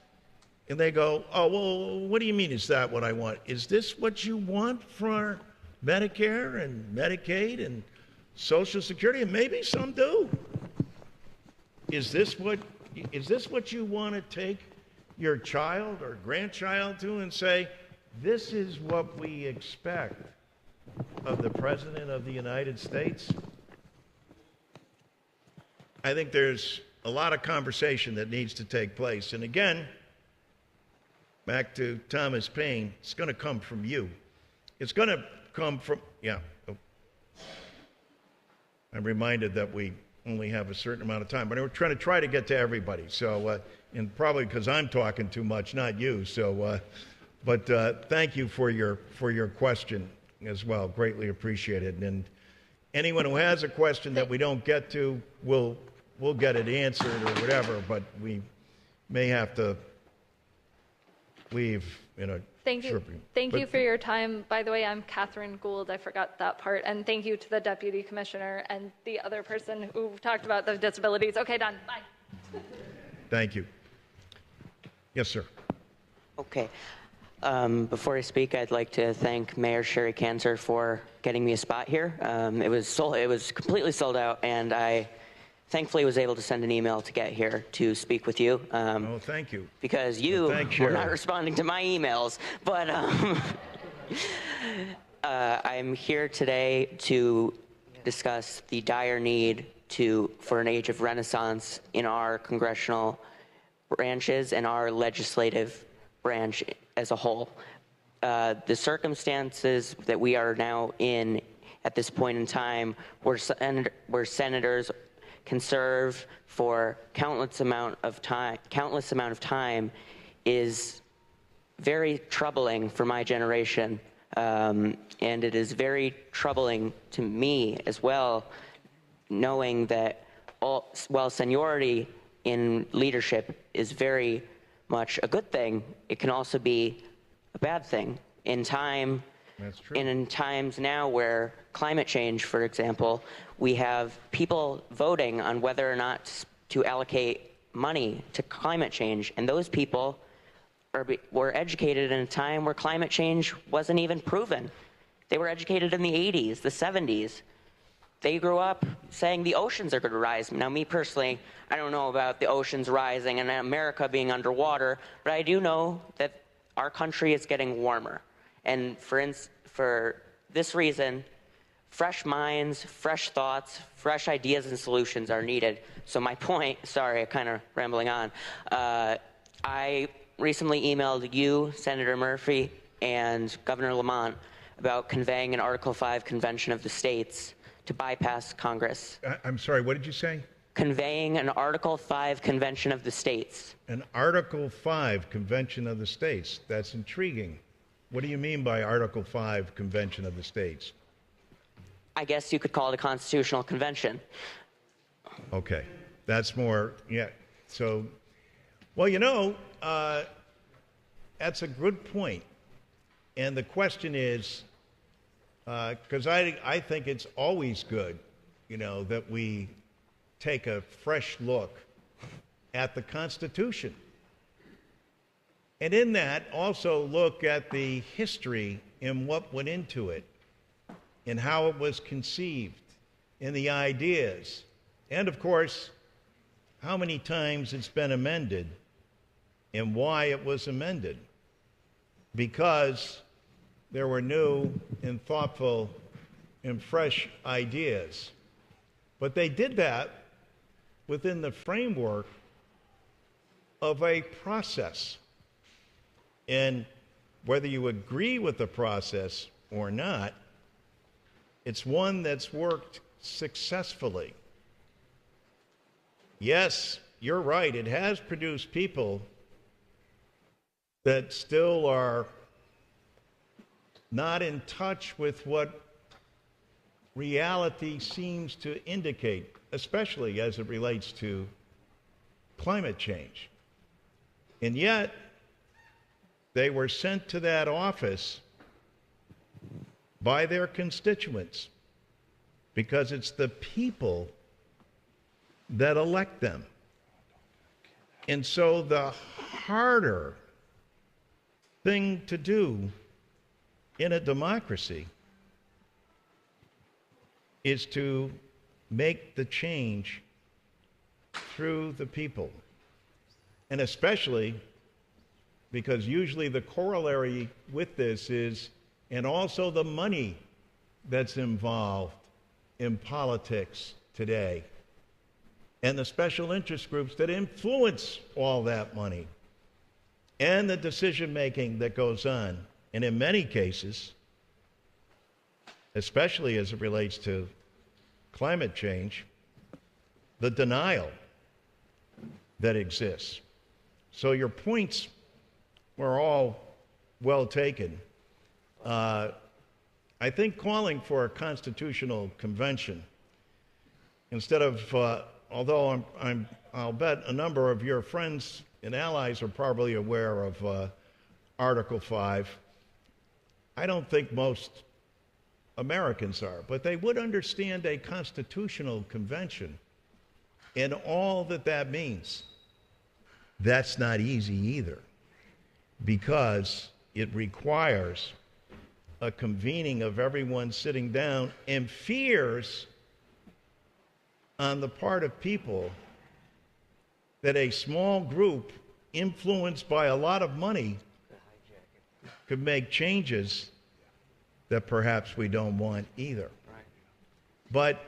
Speaker 3: And they go, oh, well, what do you mean is that what I want? Is this what you want for Medicare and Medicaid and Social Security? And maybe some do. Is this what you want to take your child or grandchild to and say, this is what we expect of the President of the United States? I think there's a lot of conversation that needs to take place. And again, back to Thomas Paine, it's going to come from you. It's going to come from, I'm reminded that we only have a certain amount of time, but we're trying to get to everybody. So, and probably because I'm talking too much, not you. So, but thank you for your question as well. Greatly appreciated. And anyone who has a question that we don't get to, we'll get it answered or whatever. But we may have to leave in a
Speaker 14: Thank you. Thank you for your time. By the way, I'm Catherine Gould. I forgot that part. And thank you to the Deputy Commissioner and the other person who talked about the disabilities. Okay, done. Bye.
Speaker 3: Thank you. Yes, sir.
Speaker 15: Okay. Before I speak, I'd like to thank Mayor Shari Cantor for getting me a spot here. It was completely sold out, and I thankfully was able to send an email to get here to speak with you.
Speaker 3: Oh, thank you.
Speaker 15: Because you were not responding to my emails. But I'm here today to discuss the dire need for an age of renaissance in our congressional branches and our legislative branch as a whole. The circumstances that we are now in at this point in time, where senators can serve for countless amount of time, is very troubling for my generation, and it is very troubling to me as well, knowing that while seniority in leadership is very much a good thing, it can also be a bad thing. In times now where climate change, for example, we have people voting on whether or not to allocate money to climate change, and those people were educated in a time where climate change wasn't even proven. They were educated in the 80s, the 70s. they grew up saying the oceans are going to rise. Now, me personally, I don't know about the oceans rising and America being underwater, but I do know that our country is getting warmer. And for this reason, fresh minds, fresh thoughts, fresh ideas and solutions are needed. So my point, sorry, I'm kind of rambling on. I recently emailed you, Senator Murphy, and Governor Lamont about conveying an Article 5 Convention of the States to bypass Congress.
Speaker 3: I'm sorry, what did you say?
Speaker 15: Conveying an Article 5 Convention of the States.
Speaker 3: An Article 5 Convention of the States. That's intriguing. What do you mean by Article 5 Convention of the States?
Speaker 15: I guess you could call it a constitutional convention.
Speaker 3: Okay. That's more, yeah. So, well, you know, that's a good point. And the question is, because I think it's always good, you know, that we take a fresh look at the Constitution. And in that, also look at the history and what went into it, and how it was conceived, and the ideas, and of course, how many times it's been amended, and why it was amended. Because there were new and thoughtful and fresh ideas. But they did that within the framework of a process. And whether you agree with the process or not, it's one that's worked successfully. Yes, you're right, it has produced people that still are not in touch with what reality seems to indicate, especially as it relates to climate change. And yet, they were sent to that office by their constituents, because it's the people that elect them. And so the harder thing to do in a democracy is to make the change through the people. And especially because usually the corollary with this is, and also the money that's involved in politics today, and the special interest groups that influence all that money, and the decision-making that goes on. And in many cases, especially as it relates to climate change, the denial that exists. So your points were all well taken. I think calling for a constitutional convention, instead of, although I'll bet a number of your friends and allies are probably aware of Article 5, I don't think most Americans are, but they would understand a constitutional convention and all that that means. That's not easy either, because it requires a convening of everyone sitting down, and fears on the part of people that a small group influenced by a lot of money could make changes that perhaps we don't want either. But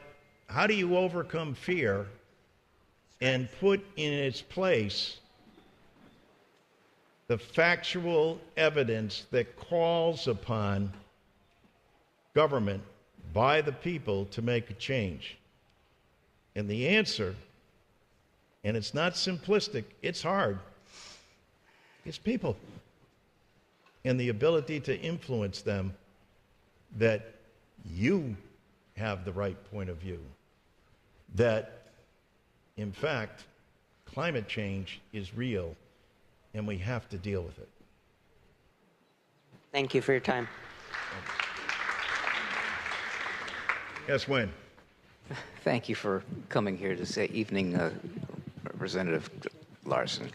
Speaker 3: how do you overcome fear and put in its place the factual evidence that calls upon government by the people to make a change? And the answer, and it's not simplistic, it's hard, it's people and the ability to influence them, that you have the right point of view, that in fact climate change is real and we have to deal with it.
Speaker 15: Thank you for your time.
Speaker 3: Yes, Wayne.
Speaker 16: Thank you for coming here this evening, Representative Larson.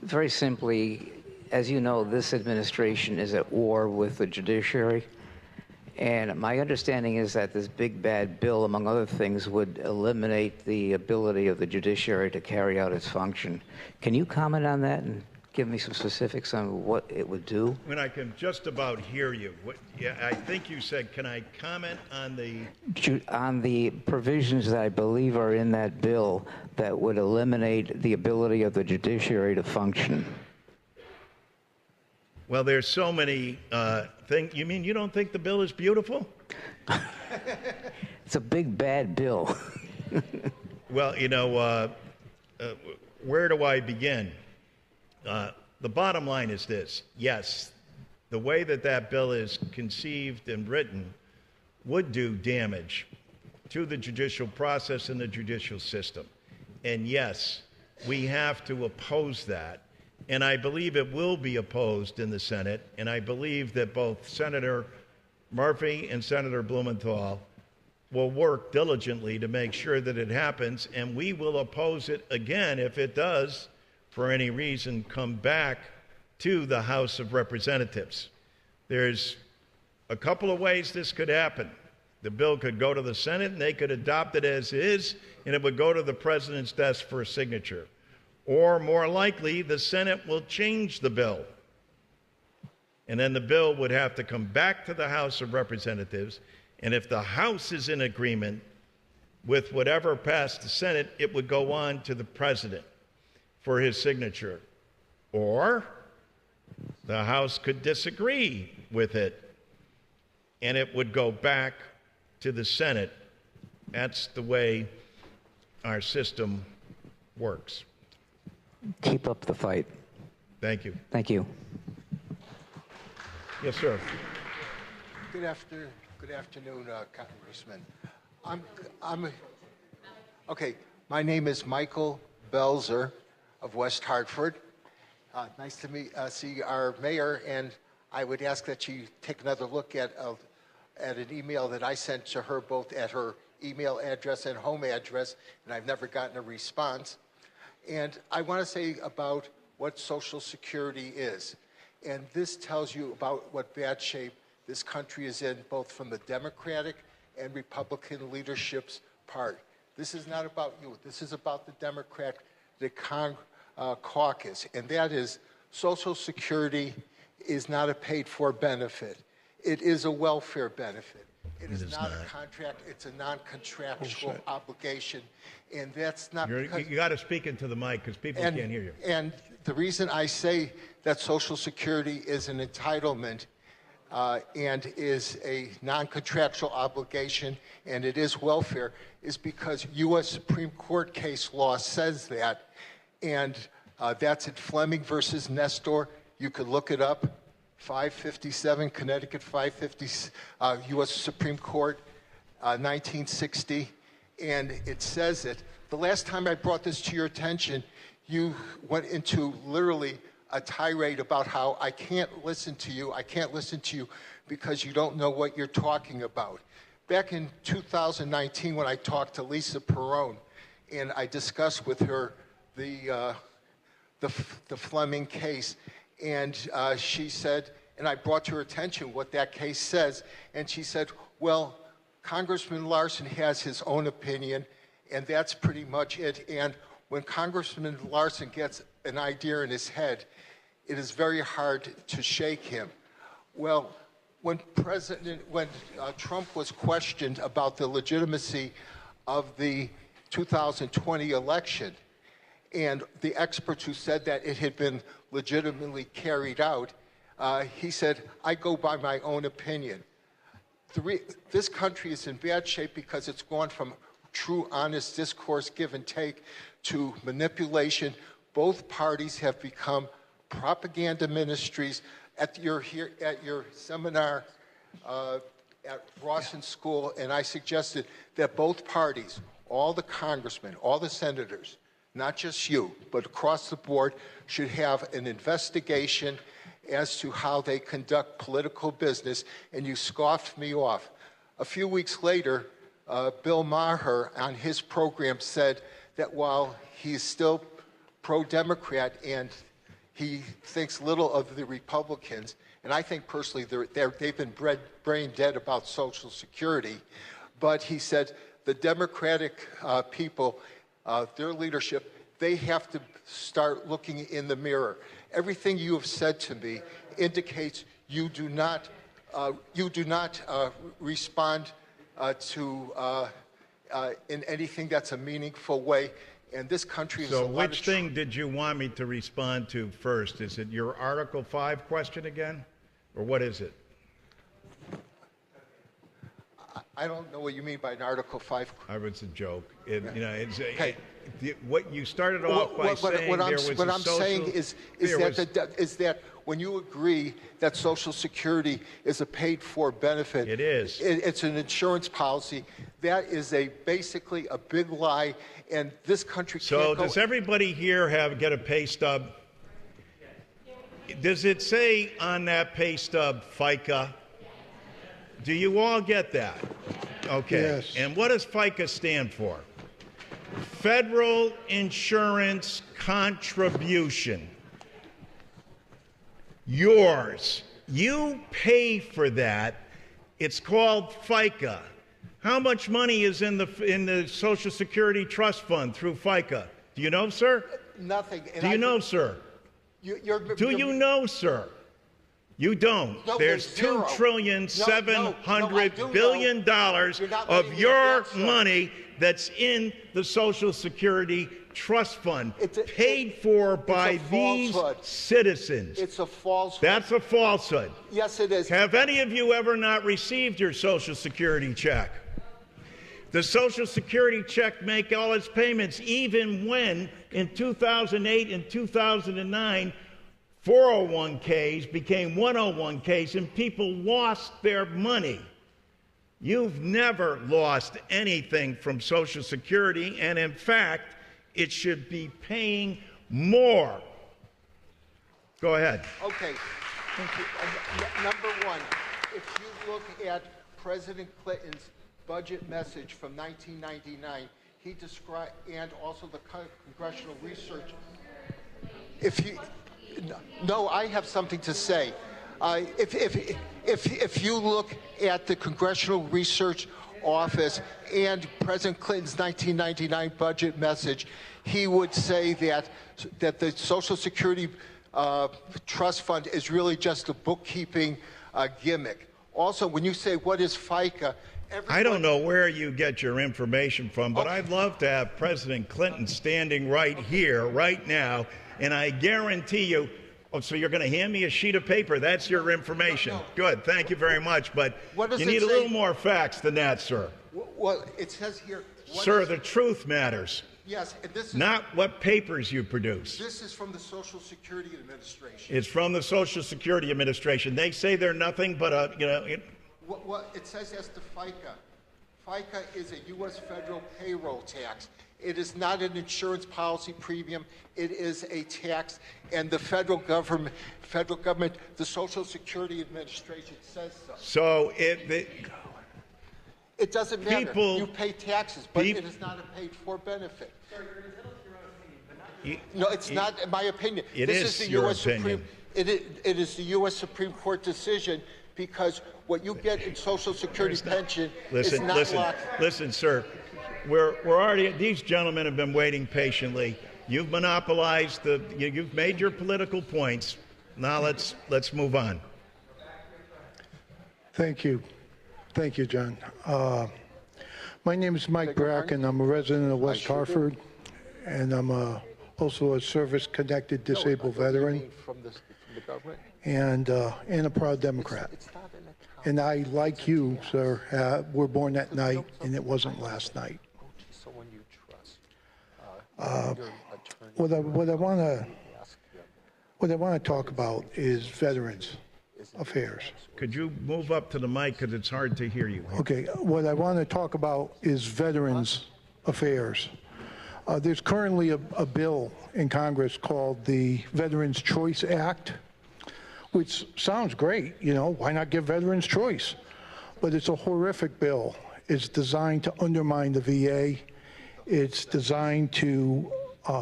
Speaker 16: Very simply, as you know, this administration is at war with the judiciary, And my understanding is that this big bad bill, among other things, would eliminate the ability of the judiciary to carry out its function. Can you comment on that and give me some specifics on what it would do?
Speaker 3: When I can just about hear you. I think you said, can I comment on
Speaker 16: the provisions that I believe are in that bill that would eliminate the ability of the judiciary to function?
Speaker 3: Well, there's so many things. You mean you don't think the bill is beautiful?
Speaker 16: It's a big bad bill.
Speaker 3: Well, where do I begin? The bottom line is this. Yes, the way that bill is conceived and written would do damage to the judicial process and the judicial system. And yes, we have to oppose that. And I believe it will be opposed in the Senate. And I believe that both Senator Murphy and Senator Blumenthal will work diligently to make sure that it happens. And we will oppose it again if it does, for any reason, come back to the House of Representatives. There's a couple of ways this could happen. The bill could go to the Senate and they could adopt it as is, and it would go to the president's desk for a signature. Or more likely, the Senate will change the bill. And then the bill would have to come back to the House of Representatives. And if the House is in agreement with whatever passed the Senate, it would go on to the president for his signature. Or the House could disagree with it, and it would go back to the Senate. That's the way our system works.
Speaker 16: Keep up the fight.
Speaker 3: Thank you.
Speaker 16: Thank you.
Speaker 3: Yes, sir.
Speaker 17: Good afternoon, Congressman. Okay. My name is Michael Belzer of West Hartford. Nice to see our mayor, and I would ask that you take another look at an email that I sent to her, both at her email address and home address, and I've never gotten a response. And I want to say about what Social Security is. And this tells you about what bad shape this country is in, both from the Democratic and Republican leadership's part. This is not about you. This is about the Democratic caucus. And that is, Social Security is not a paid-for benefit. It is a welfare benefit. It is not a contract. It's a non-contractual obligation. And that's not because...
Speaker 3: You got to speak into the mic because people can't hear you.
Speaker 17: And the reason I say that Social Security is an entitlement and is a non-contractual obligation and it is welfare is because U.S. Supreme Court case law says that. And that's at Fleming versus Nestor. You could look it up. 557, Connecticut 550, U.S. Supreme Court, 1960, and it says it. The last time I brought this to your attention, you went into literally a tirade about how I can't listen to you because you don't know what you're talking about. Back in 2019, when I talked to Lisa Perrone, and I discussed with her the Fleming case, and she said, and I brought to her attention what that case says, and she said, well, Congressman Larson has his own opinion, and that's pretty much it. And when Congressman Larson gets an idea in his head, it is very hard to shake him. Well, when Trump was questioned about the legitimacy of the 2020 election, and the experts who said that it had been legitimately carried out, he said, I go by my own opinion. This country is in bad shape because it's gone from true, honest discourse, give and take, to manipulation. Both parties have become propaganda ministries. At your seminar at Rawson School, and I suggested that both parties, all the congressmen, all the senators, not just you, but across the board, should have an investigation as to how they conduct political business, and you scoffed me off. A few weeks later, Bill Maher on his program said that while he's still pro-Democrat and he thinks little of the Republicans, And I think personally they've been brain dead about Social Security. But he said the Democratic people, their leadership, they have to start looking in the mirror. Everything you have said to me indicates you do not respond to in anything that's a meaningful way. And this country is
Speaker 3: so which thing did you want me to respond to first? Is it your Article 5 question again? Or what is it?
Speaker 17: I don't know what you mean by an Article 5.
Speaker 3: It's a joke. What you started off by saying
Speaker 17: what
Speaker 3: there was
Speaker 17: what
Speaker 3: a
Speaker 17: I'm
Speaker 3: social,
Speaker 17: saying is that when you agree that Social Security is a paid-for benefit,
Speaker 3: it is.
Speaker 17: It's an insurance policy. That is basically a big lie, and this country can't
Speaker 3: So
Speaker 17: go.
Speaker 3: does everybody here get a pay stub? Does it say on that pay stub FICA? Do you all get that? Okay.
Speaker 18: Yes.
Speaker 3: And what does FICA stand for? Federal Insurance Contribution. Yours. You pay for that. It's called FICA. How much money is in the Social Security Trust Fund through FICA? Do you know, sir?
Speaker 17: Nothing.
Speaker 3: Do you know, sir? Do you know, sir? You don't.
Speaker 17: No,
Speaker 3: There's
Speaker 17: zero.
Speaker 3: $2.7 trillion of your money that's in the Social Security Trust Fund, paid for by these citizens.
Speaker 17: It's a falsehood.
Speaker 3: That's a falsehood.
Speaker 17: Yes, it is.
Speaker 3: Have any of you ever not received your Social Security check? The Social Security check make all its payments, even when in 2008 and 2009, 401ks became 101ks and people lost their money. You've never lost anything from Social Security, and in fact, it should be paying more. Go ahead.
Speaker 17: Okay. Thank you. Number one, if you look at President Clinton's budget message from 1999, he described, and also the congressional research. No, I have something to say. If you look at the Congressional Research Office and President Clinton's 1999 budget message, he would say that the Social Security Trust Fund is really just a bookkeeping gimmick. Also, when you say, what is FICA?
Speaker 3: I don't know where you get your information from, but I'd love to have President Clinton standing right here, right now, and I guarantee you, so you're going to hand me a sheet of paper. That's your information.
Speaker 17: No.
Speaker 3: Good. Thank you very much. But you need a little more facts than that, sir.
Speaker 17: Well, it says here.
Speaker 3: Sir, the truth matters.
Speaker 17: Yes, and this is
Speaker 3: not what papers you produce.
Speaker 17: This is from the Social Security Administration.
Speaker 3: It's from the Social Security Administration. They say they're nothing but a,
Speaker 17: What it says as to FICA. FICA is a U.S. federal payroll tax. It is not an insurance policy premium. It is a tax, and the federal government, the Social Security Administration says so.
Speaker 3: So
Speaker 17: it doesn't matter. You pay taxes, but it is not a paid-for benefit. No, it's not, in my opinion.
Speaker 3: This is the
Speaker 17: your US
Speaker 3: opinion.
Speaker 17: It is the U.S. Supreme Court decision, because what you get in Social Security pension is not locked.
Speaker 3: Listen, sir. We're already. These gentlemen have been waiting patiently. You've monopolized you've made your political points. Now let's move on.
Speaker 18: Thank you, John. My name is Mike Bracken. I'm a resident of West Hartford, and I'm also a service-connected disabled veteran,
Speaker 17: From the government?
Speaker 18: and a proud Democrat. And I, like you, sir, were born that night, and it wasn't last night.
Speaker 17: Someone you trust.
Speaker 18: What I want to talk about is Veterans Affairs.
Speaker 3: Could you move up to the mic, because it's hard to hear you?
Speaker 18: Okay, what I want to talk about is Veterans Affairs. There's currently a bill in Congress called the Veterans Choice Act, which sounds great, why not give veterans choice? But it's a horrific bill. It's designed to undermine the VA. It's designed to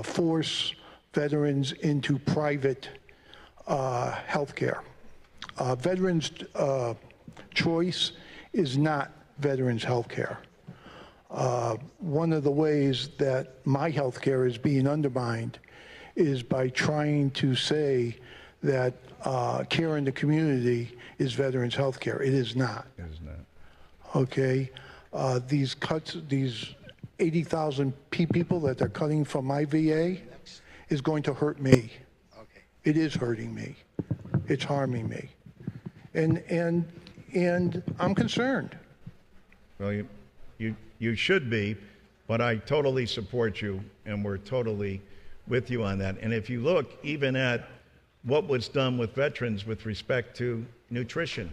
Speaker 18: force veterans into private health care. veterans' choice is not veterans' health care. One of the ways that my health care is being undermined is by trying to say that care in the community is veterans' health care. It is not.
Speaker 3: It is not.
Speaker 18: Okay? These cuts, these 80,000 people that they're cutting from my VA is going to hurt me.
Speaker 17: Okay.
Speaker 18: It is hurting me. It's harming me. And I'm concerned.
Speaker 3: Well, you should be, but I totally support you, and we're totally with you on that. And if you look even at what was done with veterans with respect to nutrition,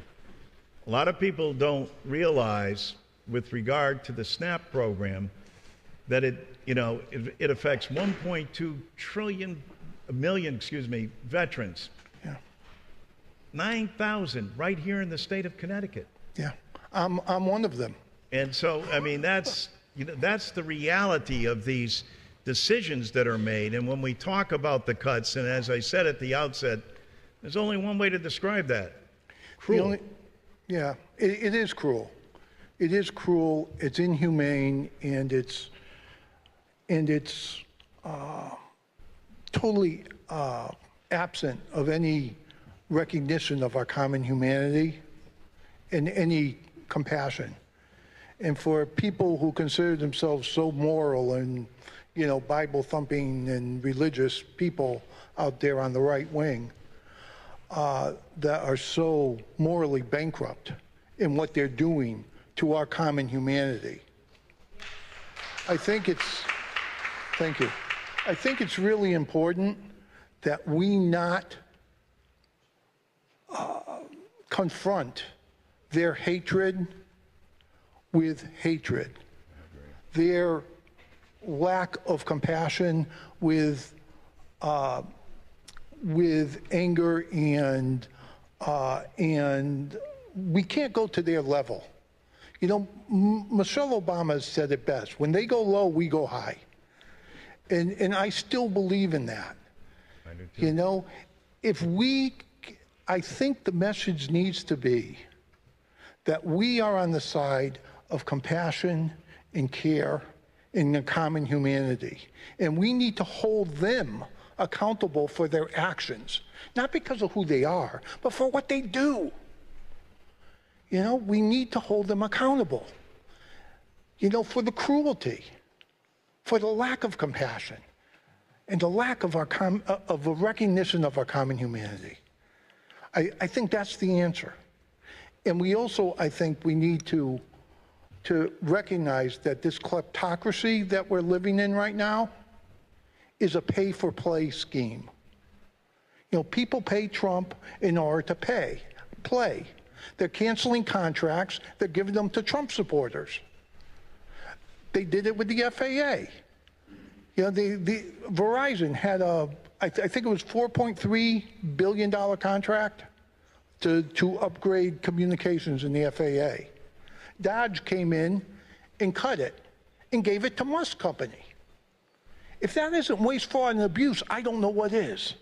Speaker 3: a lot of people don't realize with regard to the SNAP program that it affects 1.2 million veterans.
Speaker 18: Yeah.
Speaker 3: 9,000 right here in the state of Connecticut.
Speaker 18: Yeah. I'm one of them.
Speaker 3: And so, I mean, that's the reality of these decisions that are made. And when we talk about the cuts, and as I said at the outset, there's only one way to describe that: cruel.
Speaker 18: It is cruel. It is cruel. It's inhumane, and it's totally absent of any recognition of our common humanity and any compassion. And for people who consider themselves so moral and, Bible thumping and religious people out there on the right wing that are so morally bankrupt in what they're doing to our common humanity, thank you. I think it's really important that we not confront their hatred with hatred, their lack of compassion with anger, and we can't go to their level. Michelle Obama said it best: when they go low, we go high. And I still believe in that.
Speaker 3: I do too.
Speaker 18: I think the message needs to be that we are on the side of compassion and care in the common humanity. And we need to hold them accountable for their actions, not because of who they are, but for what they do. We need to hold them accountable, for the cruelty, for the lack of compassion, and the lack of of a recognition of our common humanity. I think that's the answer. And we also, I think, we need to recognize that this kleptocracy that we're living in right now is a pay-for-play scheme. People pay Trump in order to play. They're canceling contracts. They're giving them to Trump supporters. They did it with the FAA. The Verizon had I think it was $4.3 billion contract to upgrade communications in the FAA. Dodge came in and cut it and gave it to Musk Company. If that isn't waste, fraud, and abuse, I don't know what is.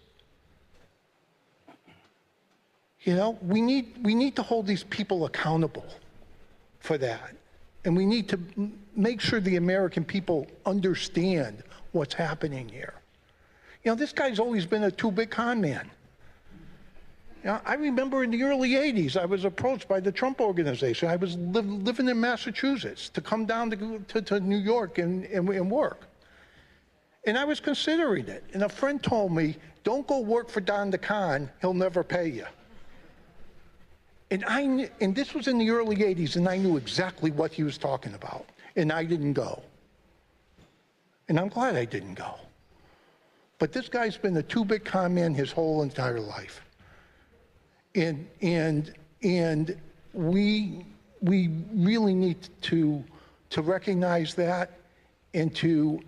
Speaker 18: We need to hold these people accountable for that. And we need to make sure the American people understand what's happening here. This guy's always been a too-big con man. I remember in the early 80s, I was approached by the Trump Organization. I was living in Massachusetts to come down to New York and work. And I was considering it. And a friend told me, don't go work for Don the Con, he'll never pay you. And this was in the early 80s, and I knew exactly what he was talking about. And I didn't go. And I'm glad I didn't go. But this guy's been a too-big con man his whole entire life. And we really need to recognize that and to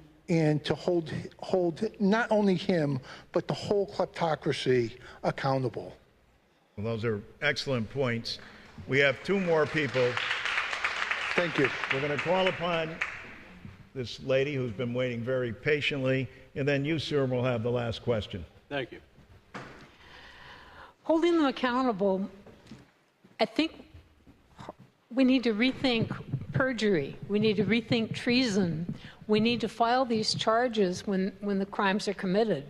Speaker 18: hold not only him, but the whole kleptocracy accountable.
Speaker 3: Well, those are excellent points. We have two more people.
Speaker 18: Thank you.
Speaker 3: We're going to call upon this lady who's been waiting very patiently, and then you, sir, will have the last question.
Speaker 19: Thank you. Holding them accountable I think we need to rethink perjury. We need to rethink treason. We need to file these charges when the crimes are committed.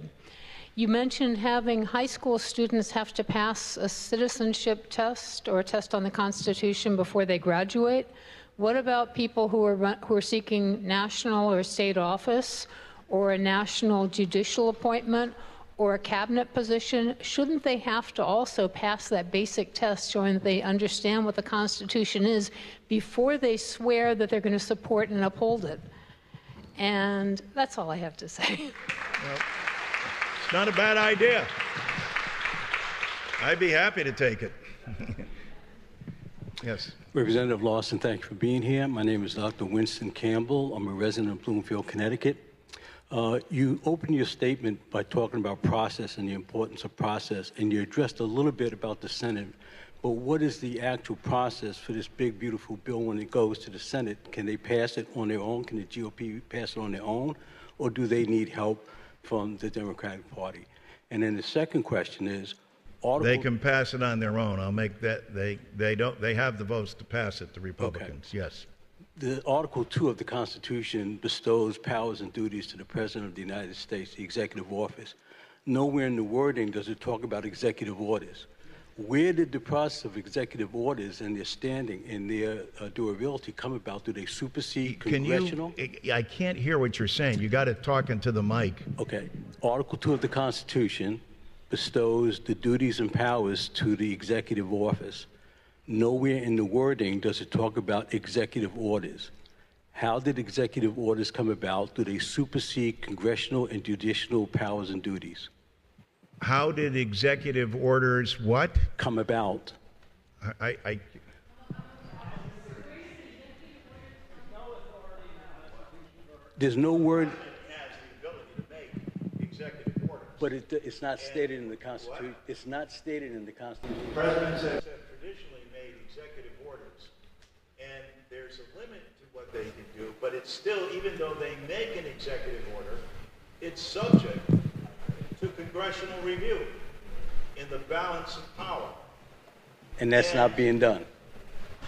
Speaker 19: You mentioned having high school students have to pass a citizenship test or a test on the Constitution before they graduate. What about people who are seeking national or state office or a national judicial appointment or a cabinet position? Shouldn't they have to also pass that basic test showing that they understand what the Constitution is before they swear that they're going to support and uphold it? And that's all I have to say.
Speaker 3: Well, it's not a bad idea. I'd be happy to take it. Yes.
Speaker 20: Representative Larson, thank you for being here. My name is Dr. Winston Campbell. I'm a resident of Bloomfield, Connecticut. You opened your statement by talking about process and the importance of process, and you addressed a little bit about the Senate. But what is the actual process for this big, beautiful bill when it goes to the Senate? Can they pass it on their own? Can the GOP pass it on their own? Or do they need help from the Democratic Party? And then the second question is,
Speaker 3: they can pass it on their own. I'll make that. They have the votes to pass it, the Republicans. Okay. Yes.
Speaker 20: The Article 2 of the Constitution bestows powers and duties to the President of the United States, the executive office. Nowhere in the wording does it talk about executive orders. Where did the process of executive orders and their standing and their durability come about? Do they supersede congressional?
Speaker 3: I can't hear what you're saying. You got to talk into the mic.
Speaker 20: Okay. Article 2 of the Constitution bestows the duties and powers to the executive office. Nowhere in the wording does it talk about executive orders. How did executive orders come about? Do they supersede congressional and judicial powers and duties?
Speaker 3: How did executive orders what?
Speaker 20: Come about. There's no word. But it's not stated in the Constitution. It's not stated in the Constitution.
Speaker 3: Presidents have traditionally made executive orders, and there's a limit to what they can do, but it's still, even though they make an executive order, it's subject to congressional review in the balance of power.
Speaker 20: And that's not being done.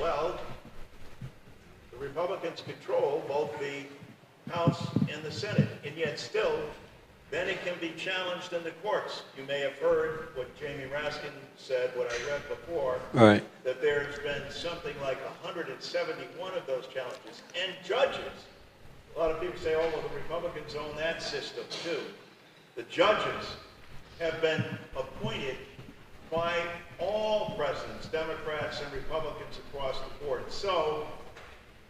Speaker 3: Well, the Republicans control both the House and the Senate, and yet still, then it can be challenged in the courts. You may have heard what Jamie Raskin said, what I read before,
Speaker 20: right,
Speaker 3: that there's been something like 171 of those challenges. And judges, a lot of people say, oh, well, the Republicans own that system too. The judges have been appointed by all presidents, Democrats and Republicans across the board. So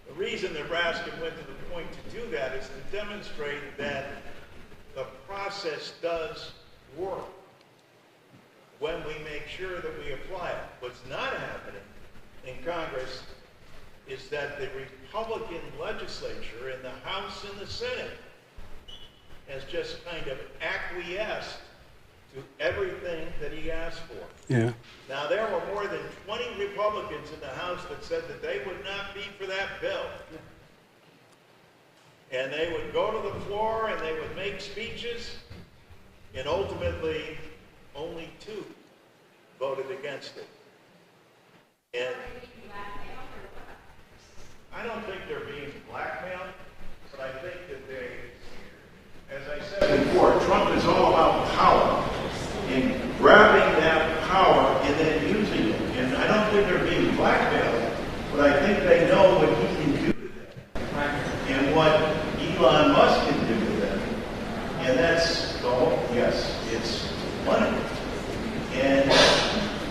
Speaker 3: the reason that Raskin went to the point to do that is to demonstrate that the process does work when we make sure that we apply it. What's not happening in Congress is that the Republican legislature in the House and the Senate has just kind of acquiesced to everything that he asked for.
Speaker 20: Yeah.
Speaker 3: Now, there were more than 20 Republicans in the House that said that they would not be for that bill. And they would go to the floor and they would make speeches, and ultimately only 2 voted against it. And I don't think they're being blackmailed, but I think that they, as I said before, Trump is all about power and grabbing that power and then using it. And I don't think they're being blackmailed, but I think they know what he can do to them and what Elon Musk can do to them. And that's, oh, yes, it's money. And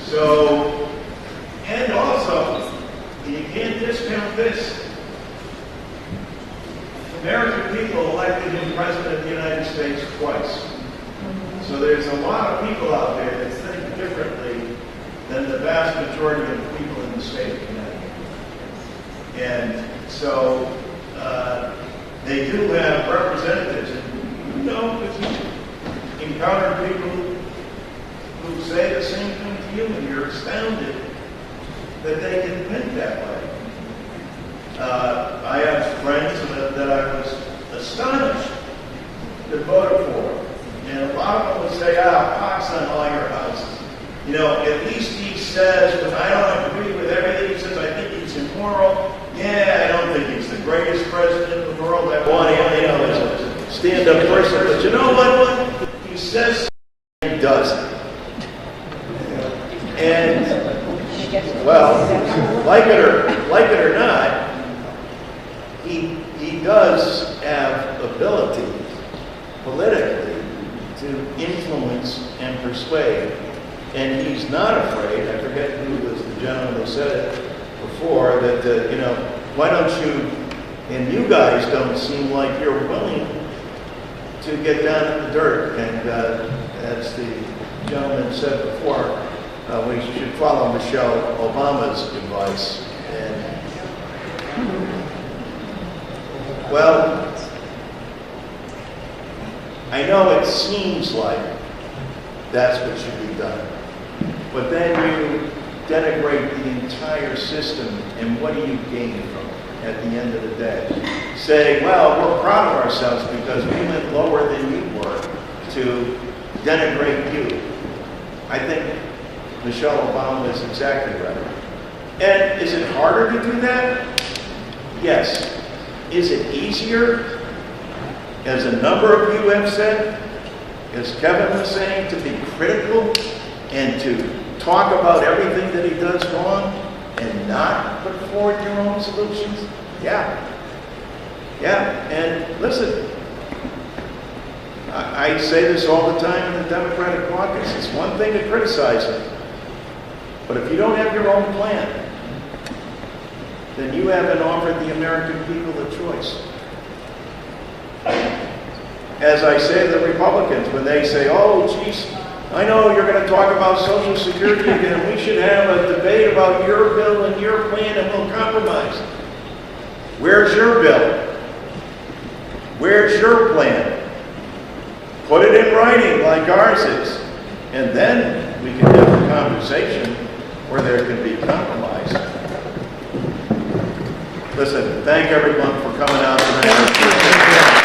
Speaker 3: so, and also, you can't discount this. American people elected him president of the United States twice. So there's a lot of people out there that think differently than the vast majority of people in the state of Connecticut. And so they do have representatives. And you know, if you encounter people who say the same thing to you and you're astounded that they can think that way. I have friends that I was astonished that voted for him. And a lot of them would say, pox on all your houses. You know, at least he says, but I don't agree moral. Yeah, I don't think he's the greatest president in the world. I want him, you know, as a stand-up person. But you know what? He says he doesn't. And, well, like it or not, he does have ability politically to influence and persuade. And he's not afraid, I forget who was the gentleman who said it before, that, you know, why don't you, and you guys don't seem like you're willing to get down in the dirt. And as the gentleman said before, we should follow Michelle Obama's advice. And, well, I know it seems like that's what should be done. But then you denigrate the entire system, and what do you gain from it at the end of the day? Say, well, we're proud of ourselves because we went lower than you were to denigrate you. I think Michelle Obama is exactly right. And is it harder to do that? Yes. Is it easier? As a number of you have said, as Kevin was saying, to be critical and to talk about everything that he does wrong and not put forward your own solutions? Yeah. Yeah, and listen, I say this all the time in the Democratic caucus. It's one thing to criticize him, but if you don't have your own plan, then you haven't offered the American people a choice. As I say to the Republicans, when they say, oh, geez, I know you're going to talk about Social Security again. We should have a debate about your bill and your plan and we'll compromise. Where's your bill? Where's your plan? Put it in writing like ours is. And then we can have a conversation where there can be compromise. Listen, thank everyone for coming out tonight.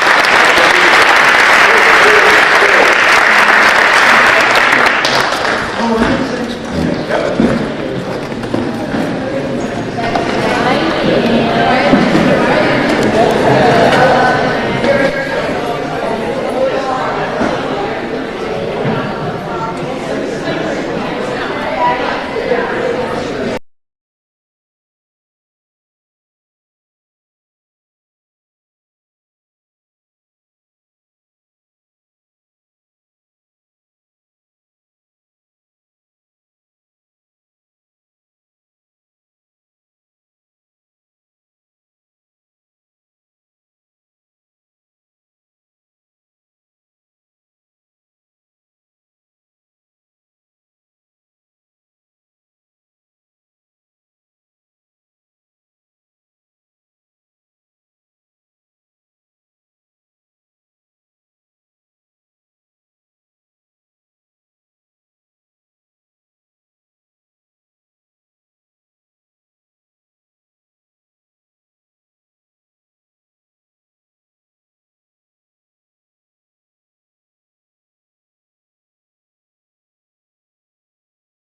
Speaker 3: All right.